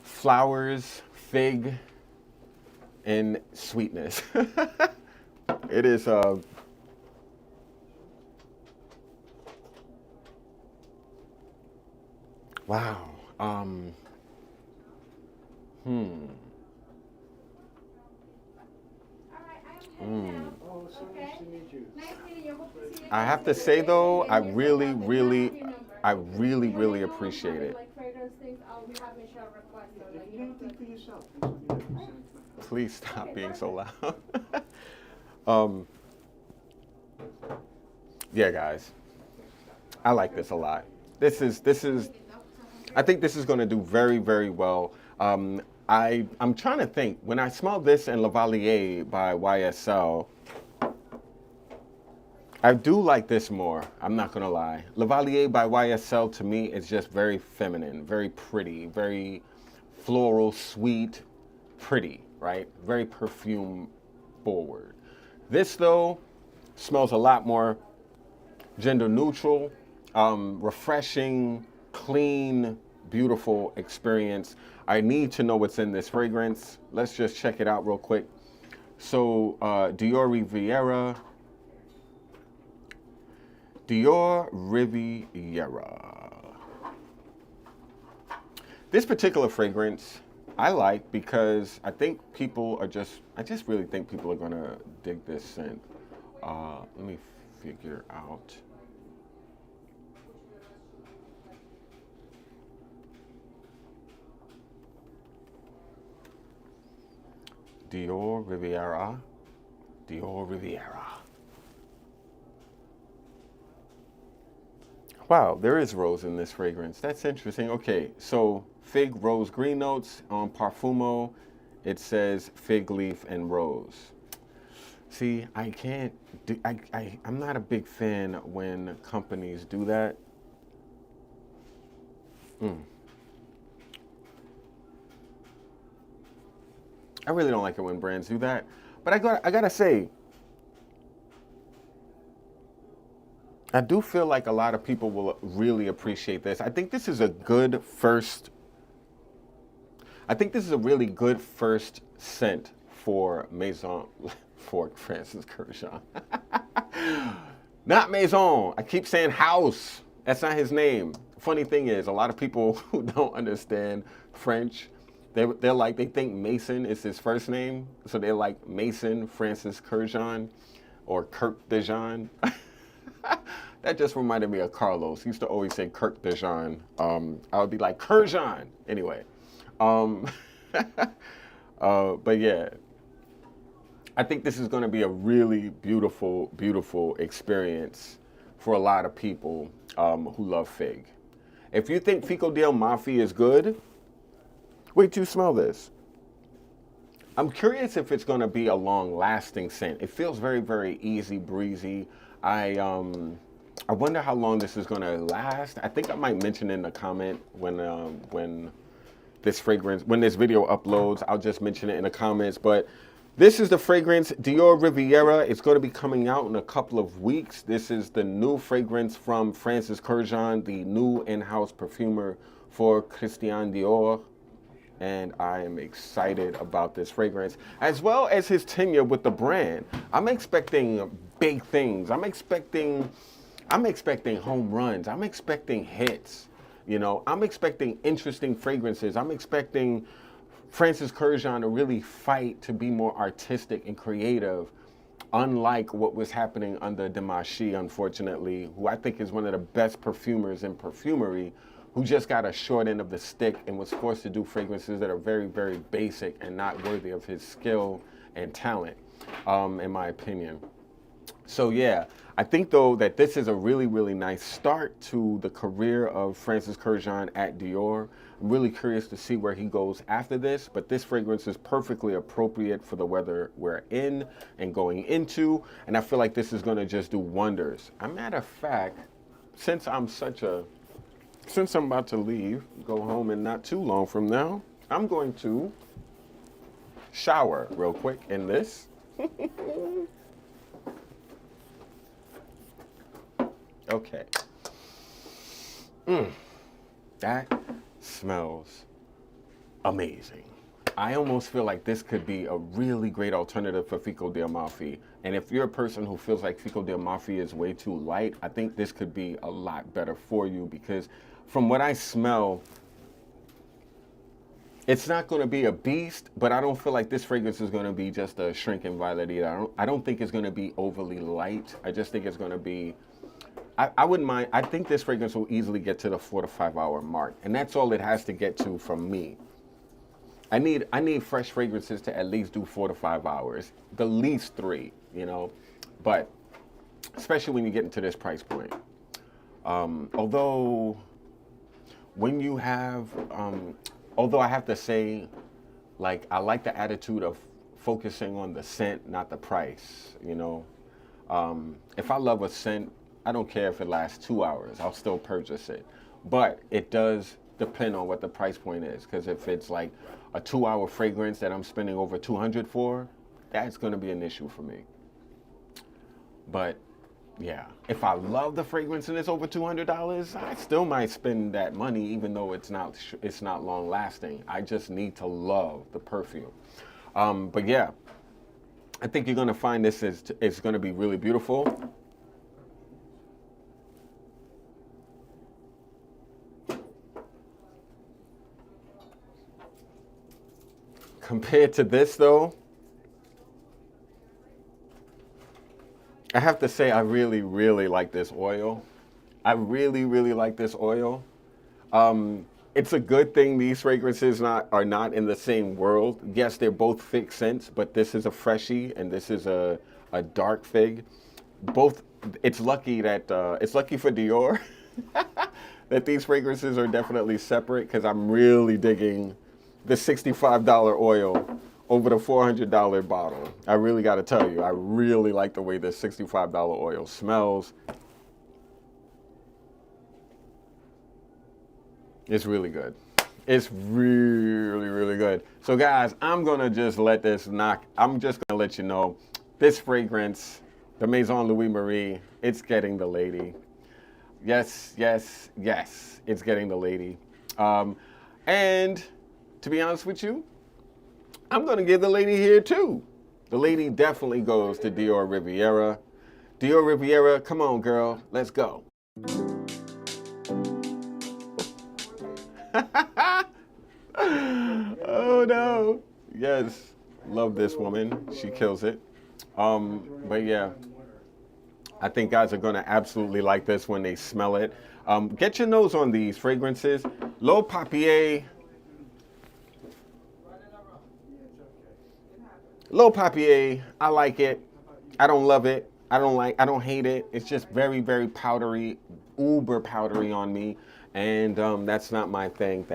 flowers, fig, and sweetness. It is wow. I have to say though, I really appreciate it. Please stop being so loud. Yeah, guys, I like this a lot. This is. I think this is going to do very, very well. I'm trying to think. When I smell this in Lavalier by YSL, I do like this more. I'm not going to lie. Lavalier by YSL to me is just very feminine, very pretty, very floral, sweet, pretty, right? Very perfume forward. This though smells a lot more gender neutral, refreshing, clean, beautiful experience. I need to know what's in this fragrance. Let's just check it out real quick. So Dior Riviera, Dior Riviera. This particular fragrance I like because I think people are I just really think people are gonna dig this scent. Let me figure out. Dior Riviera. Dior Riviera. Wow, there is rose in this fragrance. That's interesting. Okay, so fig, rose, green notes. On Parfumo, it says fig leaf and rose. See, I can't do, I'm not a big fan when companies do that. I really don't like it when brands do that. But I gotta say, I do feel like a lot of people will really appreciate this. I think this is a good first, I think this is a really good first scent for Maison, for Francis Kurkdjian. Not Maison. I keep saying house. That's not his name. Funny thing is, a lot of people who don't understand French, they're like, they think Mason is his first name. So they're like Mason Francis Kurkdjian or Kurkdjian. That just reminded me of Carlos. He used to always say Kurkdjian. I would be like, Kurkdjian. Anyway. But yeah, I think this is going to be a really beautiful, beautiful experience for a lot of people who love fig. If you think Fico del Mafia is good, wait till you smell this. I'm curious if it's going to be a long-lasting scent. It feels very, very easy breezy. I wonder how long this is going to last. I think I might mention in the comment when this video uploads. I'll just mention it in the comments. But this is the fragrance Dior Riviera. It's going to be coming out in a couple of weeks. This is the new fragrance from Francis Kurkdjian, the new in-house perfumer for Christian Dior. And I am excited about this fragrance, as well as his tenure with the brand. I'm expecting big things. I'm expecting home runs. I'm expecting hits. You know, I'm expecting interesting fragrances. I'm expecting Francis Kurkdjian to really fight to be more artistic and creative, unlike what was happening under Dimashi, unfortunately, who I think is one of the best perfumers in perfumery, who just got a short end of the stick and was forced to do fragrances that are very, very basic and not worthy of his skill and talent, in my opinion. So yeah, I think though that this is a really, really nice start to the career of Francis Kurkdjian at Dior. I'm really curious to see where he goes after this, but this fragrance is perfectly appropriate for the weather we're in and going into, and I feel like this is gonna just do wonders. As a matter of fact, since I'm about to leave, go home in not too long from now, I'm going to shower real quick in this. Okay. That smells amazing. I almost feel like this could be a really great alternative for Fico del Mafia. And if you're a person who feels like Fico del Mafia is way too light, I think this could be a lot better for you, because from what I smell, it's not going to be a beast, but I don't feel like this fragrance is going to be just a shrinking violet either. I don't think it's going to be overly light. I just think it's going to be, I wouldn't mind. I think this fragrance will easily get to the 4 to 5 hour mark, and that's all it has to get to from me. I need fresh fragrances to at least do 4 to 5 hours, the least 3, you know, but especially when you get into this price point. Although when you have, although I have to say, like, I like the attitude of focusing on the scent, not the price, you know. If I love a scent, I don't care if it lasts 2 hours, I'll still purchase it. But it does depend on what the price point is, because if it's like a 2 hour fragrance that I'm spending over $200 for, that's going to be an issue for me. But yeah, if I love the fragrance and it's over $200, I still might spend that money, even though it's not long lasting. I just need to love the perfume. But yeah, I think you're going to find this it's going to be really beautiful. Compared to this, though, I have to say I really, really like this oil. I really, really like this oil. It's a good thing these fragrances are not in the same world. Yes, they're both fig scents, but this is a freshie and this is a dark fig. Both, it's lucky for Dior that these fragrances are definitely separate, because I'm really digging the $65 oil over the $400 bottle. I really got to tell you, I really like the way this $65 oil smells. It's really good. It's really, really good. So guys, I'm gonna just let this knock. I'm just gonna let you know, this fragrance, the Maison Louis Marie, it's getting the lady. Yes, yes, yes, it's getting the lady. And to be honest with you, I'm gonna give the lady here too. The lady definitely goes to Dior Riviera. Dior Riviera, come on girl, let's go. Oh no. Yes, love this woman. She kills it. But yeah, I think guys are gonna absolutely like this when they smell it. Get your nose on these fragrances. Eau Papier. Eau Papier, I like it. I don't love it. I don't hate it. It's just very, very powdery, uber powdery on me. And that's not my thing.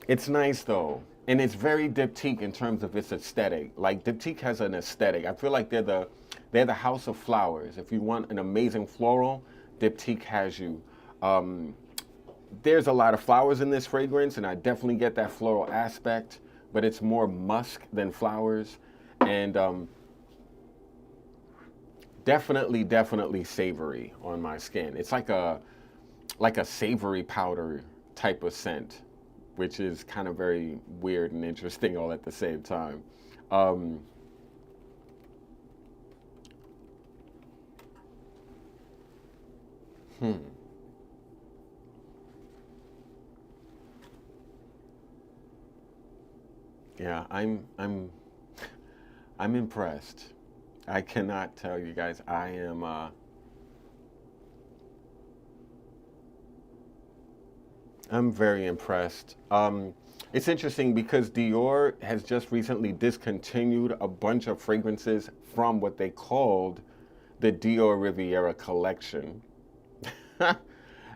It's nice though. And it's very Diptyque in terms of its aesthetic. Like Diptyque has an aesthetic. I feel like they're the house of flowers. If you want an amazing floral, Diptyque has you. There's a lot of flowers in this fragrance, and I definitely get that floral aspect, but it's more musk than flowers. And definitely savory on my skin. It's like a savory powder type of scent, which is kind of very weird and interesting all at the same time. Yeah, I'm impressed. I cannot tell you guys, I am I'm very impressed. It's interesting because Dior has just recently discontinued a bunch of fragrances from what they called the Dior Riviera collection.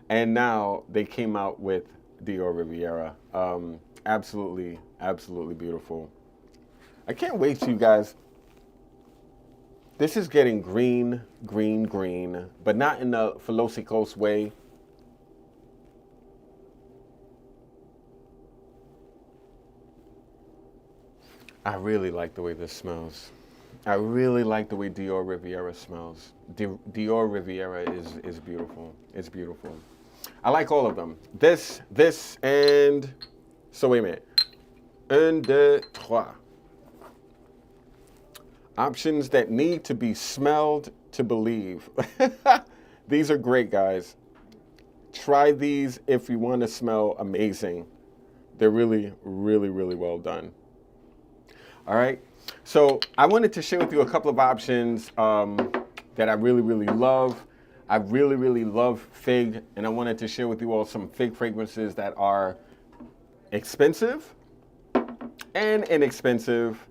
And now they came out with Dior Riviera. Absolutely beautiful. I can't wait to you guys. This is getting green, but not in a Philosophical way. I really like the way this smells. I really like the way Dior Riviera smells. Dior Riviera is beautiful. It's beautiful. I like all of them. This, and... So wait a minute. Un, deux, trois. Options that need to be smelled to believe. These are great, guys. Try these if you want to smell amazing. They're really well done. All right. So I wanted to share with you a couple of options that I really love. I really love fig, and I wanted to share with you all some fig fragrances that are expensive and inexpensive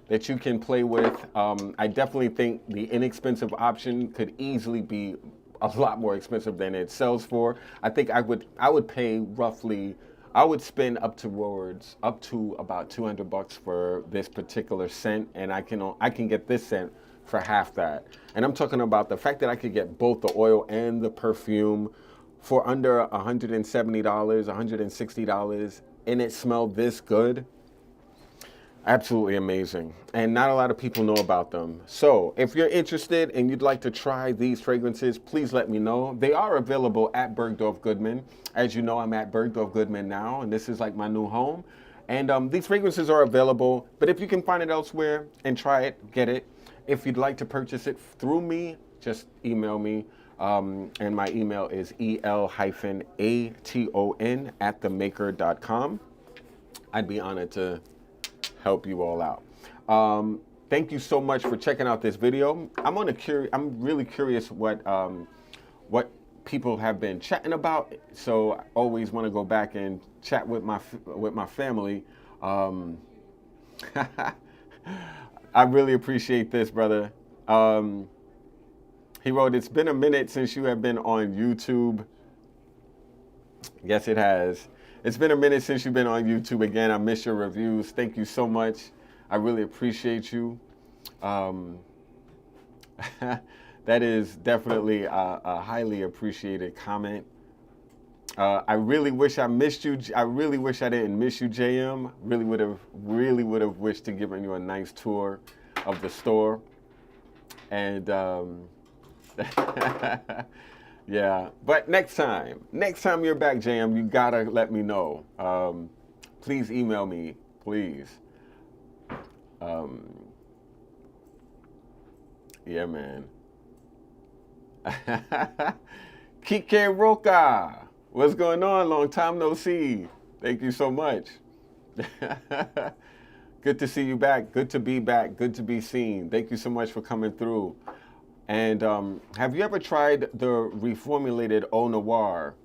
that you can play with. I definitely think the inexpensive option could easily be a lot more expensive than it sells for. I think I would pay roughly, I would spend up to about $200 for this particular scent, and I can get this scent for half that. And I'm talking about the fact that I could get both the oil and the perfume for under $170, $160, and it smelled this good. Absolutely amazing. And not a lot of people know about them. So if you're interested and you'd like to try these fragrances, please let me know. They are available at Bergdorf Goodman. As you know, I'm at Bergdorf Goodman now, and this is like my new home. And these fragrances are available, but if you can find it elsewhere and try it, get it. If you'd like to purchase it through me, just email me. And my email is el-aton@themaker.com. I'd be honored to help you all out. Thank you so much for checking out this video. I'm really curious what people have been chatting about. So I always want to go back and chat with my family. I really appreciate this, brother. He wrote, "It's been a minute since you have been on YouTube." Yes, it has. It's been a minute since you've been on YouTube again. I miss your reviews. Thank you so much. I really appreciate you. That is definitely a highly appreciated comment. I really wish I missed you. I really wish I didn't miss you, JM. Really would have wished to give you a nice tour of the store. And yeah, but next time you're back, JM, you gotta let me know. Please email me, please. Yeah, man. Kike Roca, what's going on? Long time no see. Thank you so much. Good to see you back. Good to be back. Good to be seen. Thank you so much for coming through. And have you ever tried the reformulated Eau Noir?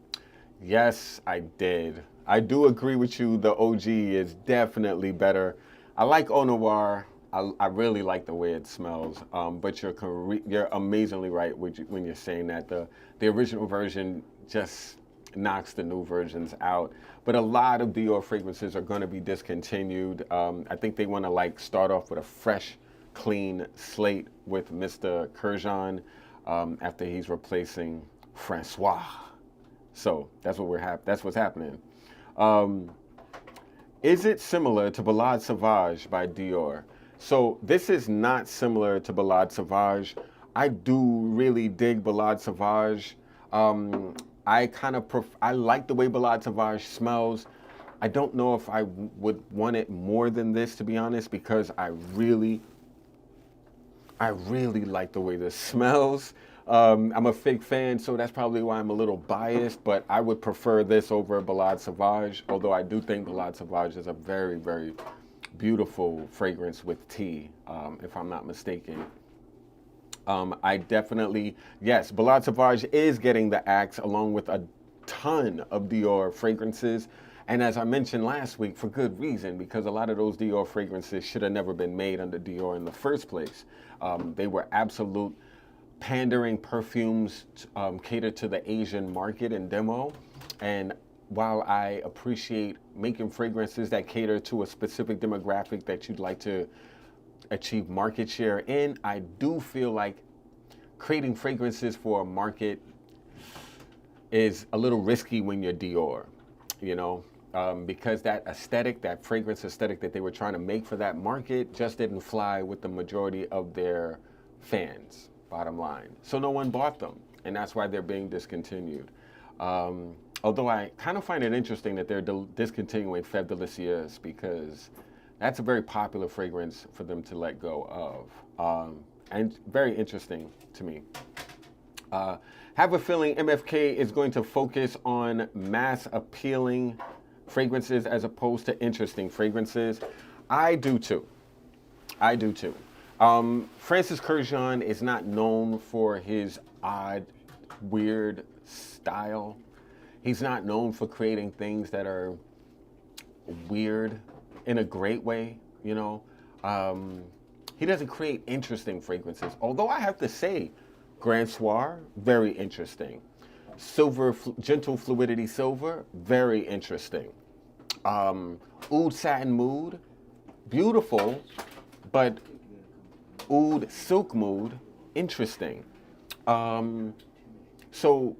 Yes, I did. I do agree with you. The OG is definitely better. I like Eau Noir. I really like the way it smells. But you're amazingly right when you're saying that the original version just knocks the new versions out. But a lot of Dior fragrances are going to be discontinued. I think they want to like start off with a fresh, clean slate with Mr. Kurkdjian after he's replacing Francois. So that's what's happening. Is it similar to Ballade Sauvage by Dior? So this is not similar to Ballade Sauvage. I do really dig Ballade Sauvage. I like the way Ballade Sauvage smells. I don't know if I would want it more than this, to be honest, because I really like the way this smells. I'm a fake fan, so that's probably why I'm a little biased, but I would prefer this over Ballade Sauvage, although I do think Ballade Sauvage is a very, very beautiful fragrance with tea, if I'm not mistaken. I definitely, yes, Ballade Sauvage is getting the axe along with a ton of Dior fragrances. And as I mentioned last week, for good reason, because a lot of those Dior fragrances should have never been made under Dior in the first place. They were absolute pandering perfumes catered to the Asian market and demo. And while I appreciate making fragrances that cater to a specific demographic that you'd like to achieve market share in, I do feel like creating fragrances for a market is a little risky when you're Dior, you know, because that aesthetic, that fragrance aesthetic that they were trying to make for that market just didn't fly with the majority of their fans, bottom line. So no one bought them, and that's why they're being discontinued. Although I kind of find it interesting that they're discontinuing Fève Délicieuse, because that's a very popular fragrance for them to let go of. And very interesting to me. Have a feeling MFK is going to focus on mass appealing fragrances as opposed to interesting fragrances. I do too. Francis Kurkdjian is not known for his odd, weird style. He's not known for creating things that are weird in a great way, you know. He doesn't create interesting fragrances. Although I have to say, Grand Soir, very interesting. Gentle Fluidity Silver, very interesting. Oud Satin Mood, beautiful, but Oud Silk Mood, interesting. So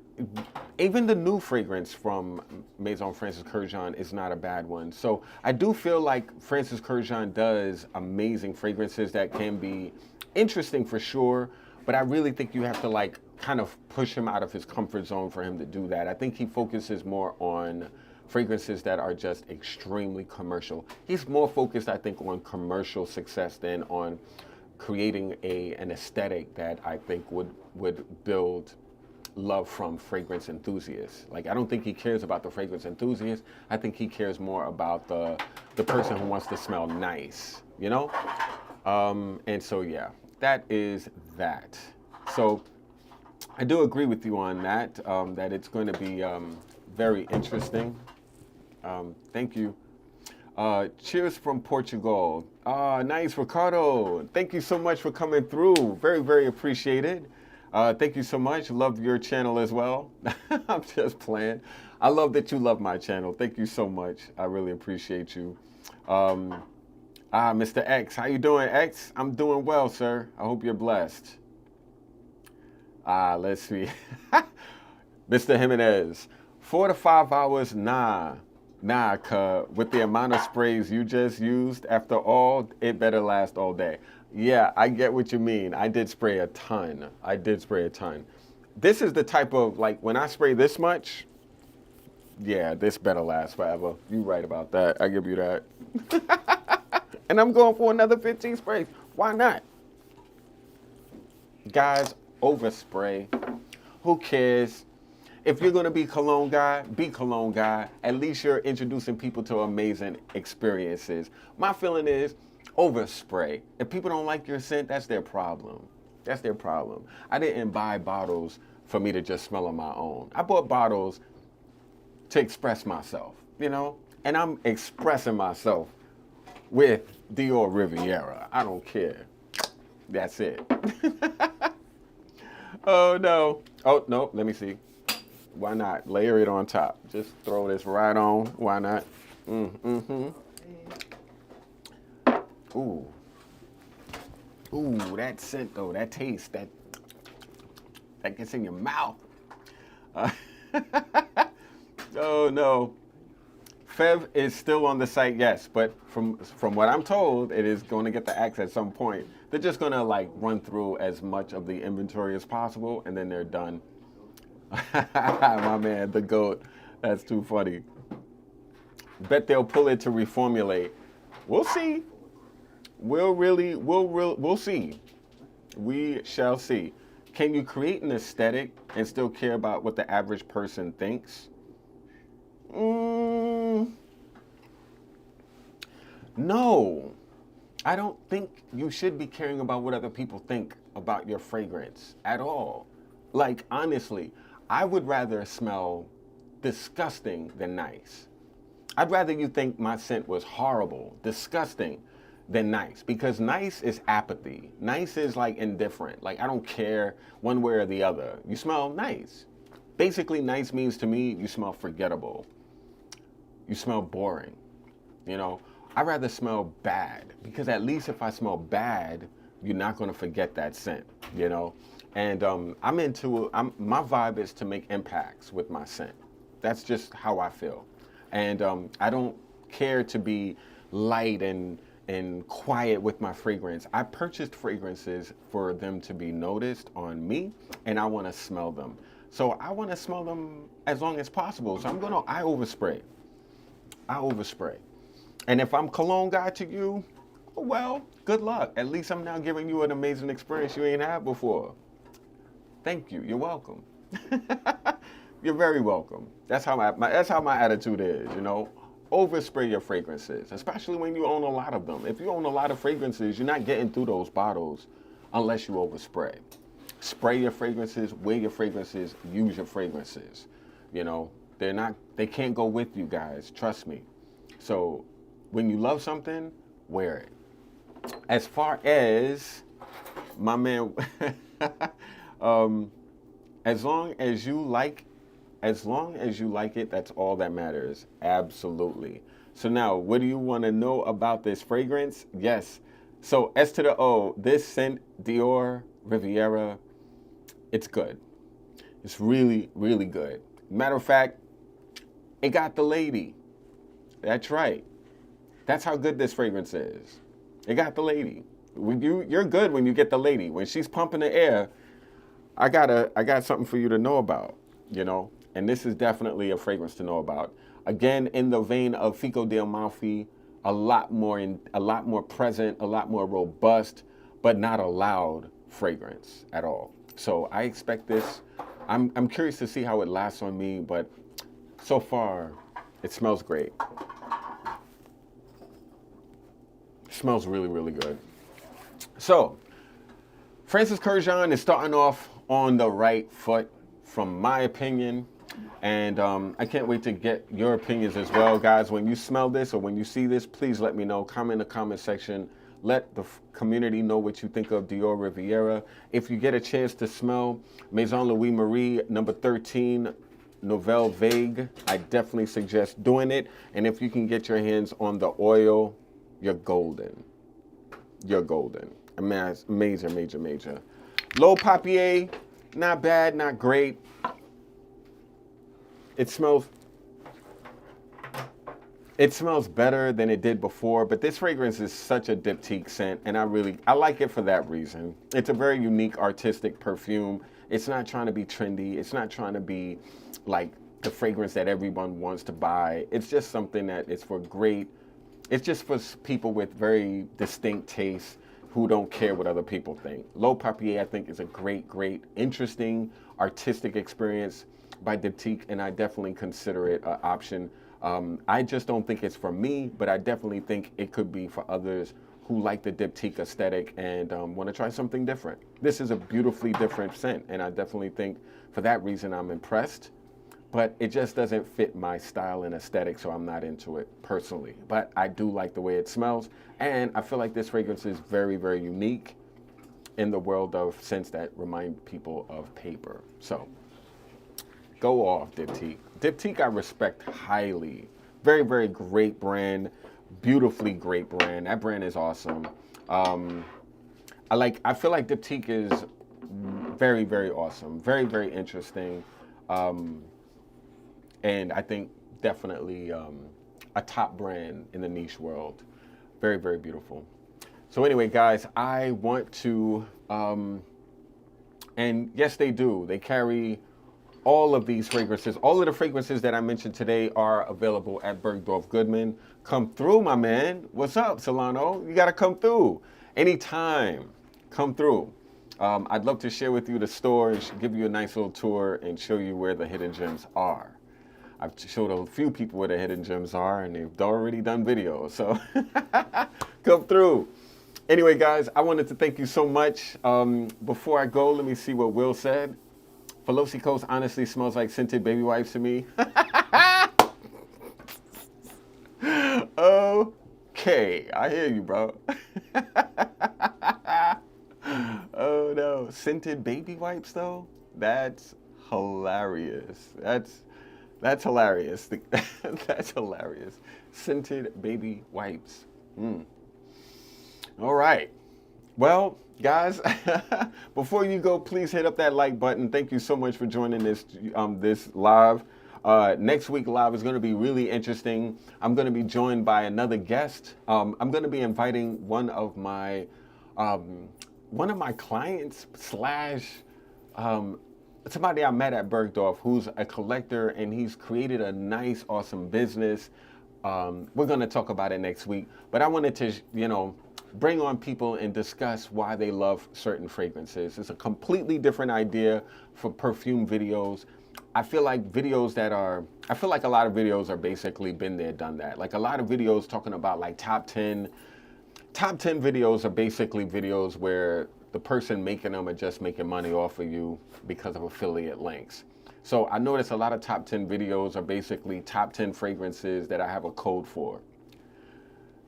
even the new fragrance from Maison Francis Kurkdjian is not a bad one. So I do feel like Francis Kurkdjian does amazing fragrances that can be interesting for sure, but I really think you have to like kind of push him out of his comfort zone for him to do that. I think he focuses more on fragrances that are just extremely commercial. He's more focused, I think, on commercial success than on creating an aesthetic that I think would build love from fragrance enthusiasts. Like, I don't think he cares about the fragrance enthusiast. I think he cares more about the person who wants to smell nice, you know? And so, yeah, that is that. So I do agree with you on that, that it's going to be very interesting. Thank you. Cheers from Portugal. Nice, Ricardo. Thank you so much for coming through. Very, very appreciated. Thank you so much. Love your channel as well. I'm just playing. I love that you love my channel. Thank you so much. I really appreciate you. Mr. X, how you doing, X? I'm doing well, sir. I hope you're blessed. Let's see. Mr. Jimenez, 4 to 5 hours, nah, with the amount of sprays you just used, after all, it better last all day. Yeah, I get what you mean. I did spray a ton. This is the type of, like, when I spray this much, yeah, this better last forever. You right about that. I give you that. And I'm going for another 15 sprays. Why not? Guys, overspray. Who cares? If you're going to be cologne guy, be cologne guy. At least you're introducing people to amazing experiences. My feeling is overspray. If people don't like your scent, that's their problem. That's their problem. I didn't buy bottles for me to just smell on my own. I bought bottles to express myself, you know? And I'm expressing myself with Dior Riviera. I don't care. That's it. Oh, no. Oh, no, let me see. Why not? Layer it on top. Just throw this right on. Why not? Ooh. Ooh, that scent, though, that taste, that gets in your mouth. Oh, no. Fev is still on the site, yes, but from what I'm told, it is going to get the axe at some point. They're just going to, like, run through as much of the inventory as possible, and then they're done. My man, the GOAT. That's too funny. Bet they'll pull it to reformulate. We'll see. We'll see. We shall see. Can you create an aesthetic and still care about what the average person thinks? No. I don't think you should be caring about what other people think about your fragrance at all. Like, honestly, I would rather smell disgusting than nice. I'd rather you think my scent was horrible, disgusting, than nice. Because nice is apathy. Nice is like indifferent. Like, I don't care one way or the other. You smell nice. Basically, nice means to me, you smell forgettable. You smell boring. You know, I'd rather smell bad. Because at least if I smell bad, you're not going to forget that scent, you know? And my vibe is to make impacts with my scent. That's just how I feel. And I don't care to be light and quiet with my fragrance. I purchased fragrances for them to be noticed on me, and I want to smell them. So I want to smell them as long as possible. So I overspray. And if I'm cologne guy to you, well, good luck. At least I'm now giving you an amazing experience you ain't had before. Thank you. You're welcome. You're very welcome. That's how my attitude is, you know. Overspray your fragrances, especially when you own a lot of them. If you own a lot of fragrances, you're not getting through those bottles unless you overspray. Spray your fragrances, wear your fragrances, use your fragrances. You know, they can't go with you guys, trust me. So when you love something, wear it. As far as my man, as long as you like it, that's all that matters. Absolutely. So now, what do you want to know about this fragrance? Yes. So S to the O, this scent, Dior Riviera, it's good. It's really, really good. Matter of fact, it got the lady. That's right. That's how good this fragrance is. It got the lady. You're good when you get the lady. When she's pumping the air, I got something for you to know about, you know? And this is definitely a fragrance to know about. Again, in the vein of Fico del Malfi, a lot more present, a lot more robust, but not a loud fragrance at all. So I expect this I'm curious to see how it lasts on me, but so far, it smells great. It smells really, really good. So, Francis Kurkdjian is starting off on the right foot, from my opinion. And I can't wait to get your opinions as well, guys. When you smell this or when you see this, please let me know. Comment in the comment section. Let the community know what you think of Dior Riviera. If you get a chance to smell Maison Marie number 13, Nouvelle Vague, I definitely suggest doing it. And if you can get your hands on the oil, you're golden. You're golden. I mean, it's major, major, major. L'Eau Papier, not bad, not great. It smells better than it did before, but this fragrance is such a Diptyque scent, and I like it for that reason. It's a very unique, artistic perfume. It's not trying to be trendy. It's not trying to be like the fragrance that everyone wants to buy. It's just something that is for great. It's just for people with very distinct tastes who don't care what other people think. L'Eau Papier, I think, is a great, great, interesting, artistic experience by Diptyque, and I definitely consider it an option. I just don't think it's for me, but I definitely think it could be for others who like the Diptyque aesthetic and want to try something different. This is a beautifully different scent, and I definitely think for that reason I'm impressed, but it just doesn't fit my style and aesthetic, so I'm not into it personally. But I do like the way it smells, and I feel like this fragrance is very, very unique in the world of scents that remind people of paper. So, go off, Diptyque. Diptyque I respect highly. Very, very great brand. Beautifully great brand. That brand is awesome. I feel like Diptyque is very, very awesome. Very, very interesting. And I think definitely a top brand in the niche world. Very, very beautiful. So anyway, guys, I want to, and yes, they do. They carry all of these fragrances. All of the fragrances that I mentioned today are available at Bergdorf Goodman. Come through, my man. What's up, Solano? You got to come through anytime. Come through. I'd love to share with you the store and give you a nice little tour and show you where the hidden gems are. I've showed a few people where the hidden gems are, and they've already done videos. So come through. Anyway, guys, I wanted to thank you so much. Before I go, let me see what Will said. Veloci Coast honestly smells like scented baby wipes to me. Okay, I hear you, bro. Oh no, scented baby wipes though? That's hilarious. That's hilarious. That's hilarious. Scented baby wipes. All right. Well, guys, before you go, please hit up that like button. Thank you so much for joining this live. Next week live is going to be really interesting. I'm going to be joined by another guest. I'm going to be inviting one of my clients slash somebody I met at Bergdorf who's a collector, and he's created a nice, awesome business. We're going to talk about it next week, but I wanted to, bring on people and discuss why they love certain fragrances. It's a completely different idea for perfume videos. I feel like a lot of videos are basically been there, done that. Like a lot of videos talking about like top 10 videos are basically videos where the person making them are just making money off of you because of affiliate links. So I notice a lot of top 10 videos are basically top 10 fragrances that I have a code for.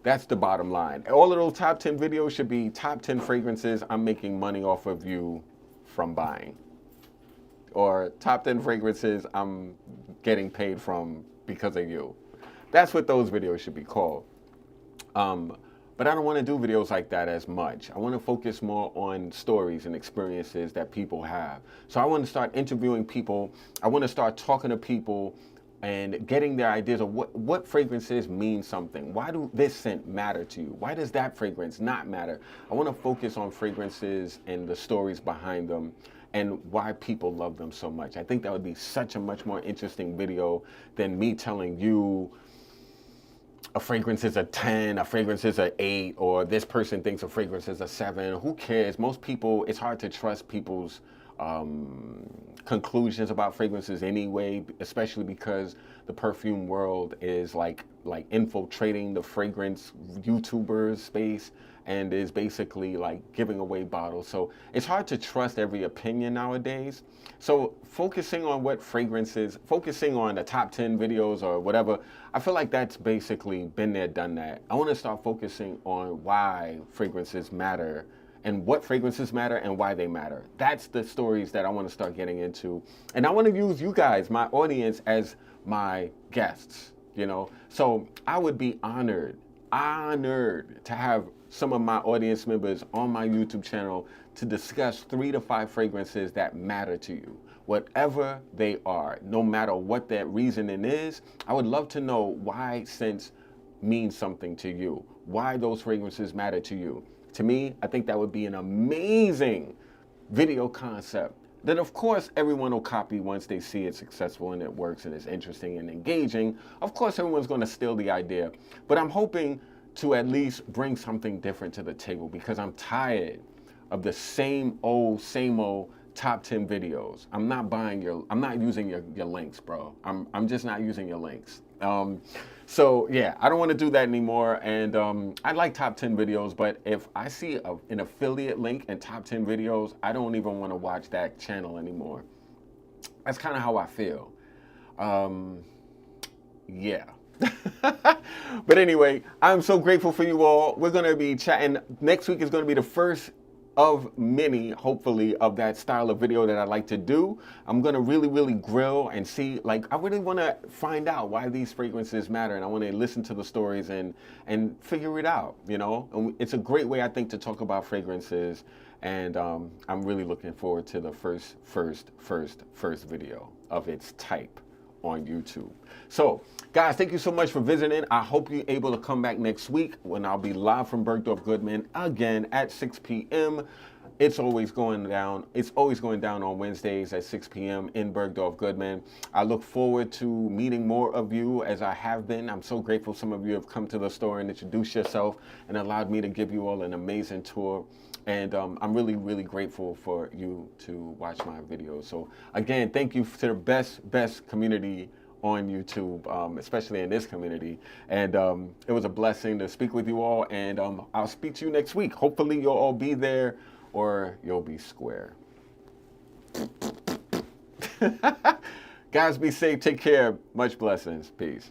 That's the bottom line. All of those top 10 videos should be top 10 fragrances I'm making money off of you from buying. Or top 10 fragrances I'm getting paid from because of you. That's what those videos should be called. But I don't want to do videos like that as much. I want to focus more on stories and experiences that people have. So I want to start interviewing people. I want to start talking to people and getting their ideas of what fragrances mean something. Why do this scent matter to you? Why does that fragrance not matter? I want to focus on fragrances and the stories behind them and why people love them so much. I think that would be such a much more interesting video than me telling you a fragrance is a 10, a fragrance is an 8, or this person thinks a fragrance is a 7. Who cares? Most people, it's hard to trust people's conclusions about fragrances anyway, especially because the perfume world is like infiltrating the fragrance YouTubers space and is basically like giving away bottles. So it's hard to trust every opinion nowadays. So focusing on what fragrances, focusing on the top 10 videos or whatever, I feel like that's basically been there, done that. I want to start focusing on why fragrances matter and what fragrances matter and why they matter. That's the stories that I want to start getting into. And I want to use you guys, my audience, as my guests, you know? So I would be honored to have some of my audience members on my YouTube channel to discuss 3 to 5 fragrances that matter to you, whatever they are, no matter what that reasoning is. I would love to know why scents mean something to you, why those fragrances matter to you. To me, I think that would be an amazing video concept that, of course, everyone will copy once they see it's successful and it works and it's interesting and engaging. Of course, everyone's going to steal the idea, but I'm hoping to at least bring something different to the table because I'm tired of the same old top 10 videos. I'm not using your links, bro. I'm just not using your links. So yeah, I don't want to do that anymore. And I like top 10 videos, but if I see an affiliate link in top 10 videos, I don't even want to watch that channel anymore. That's kind of how I feel. Yeah. But anyway, I'm so grateful for you all. We're going to be chatting. Next week is going to be the first of many, hopefully, of that style of video that I like to do. I'm going to really grill and see, like, I really want to find out why these fragrances matter, and I want to listen to the stories and figure it out, you know? And it's a great way, I think, to talk about fragrances, and I'm really looking forward to the first video of its type on YouTube. So, guys, thank you so much for visiting. I hope you're able to come back next week when I'll be live from Bergdorf Goodman again at 6 p.m. It's always going down. It's always going down on Wednesdays at 6 p.m. in Bergdorf Goodman. I look forward to meeting more of you as I have been. I'm so grateful some of you have come to the store and introduced yourself and allowed me to give you all an amazing tour. And I'm really grateful for you to watch my videos. So again, thank you to the best community on YouTube, especially in this community. And it was a blessing to speak with you all. And I'll speak to you next week. Hopefully you'll all be there or you'll be square. Guys, be safe. Take care. Much blessings. Peace.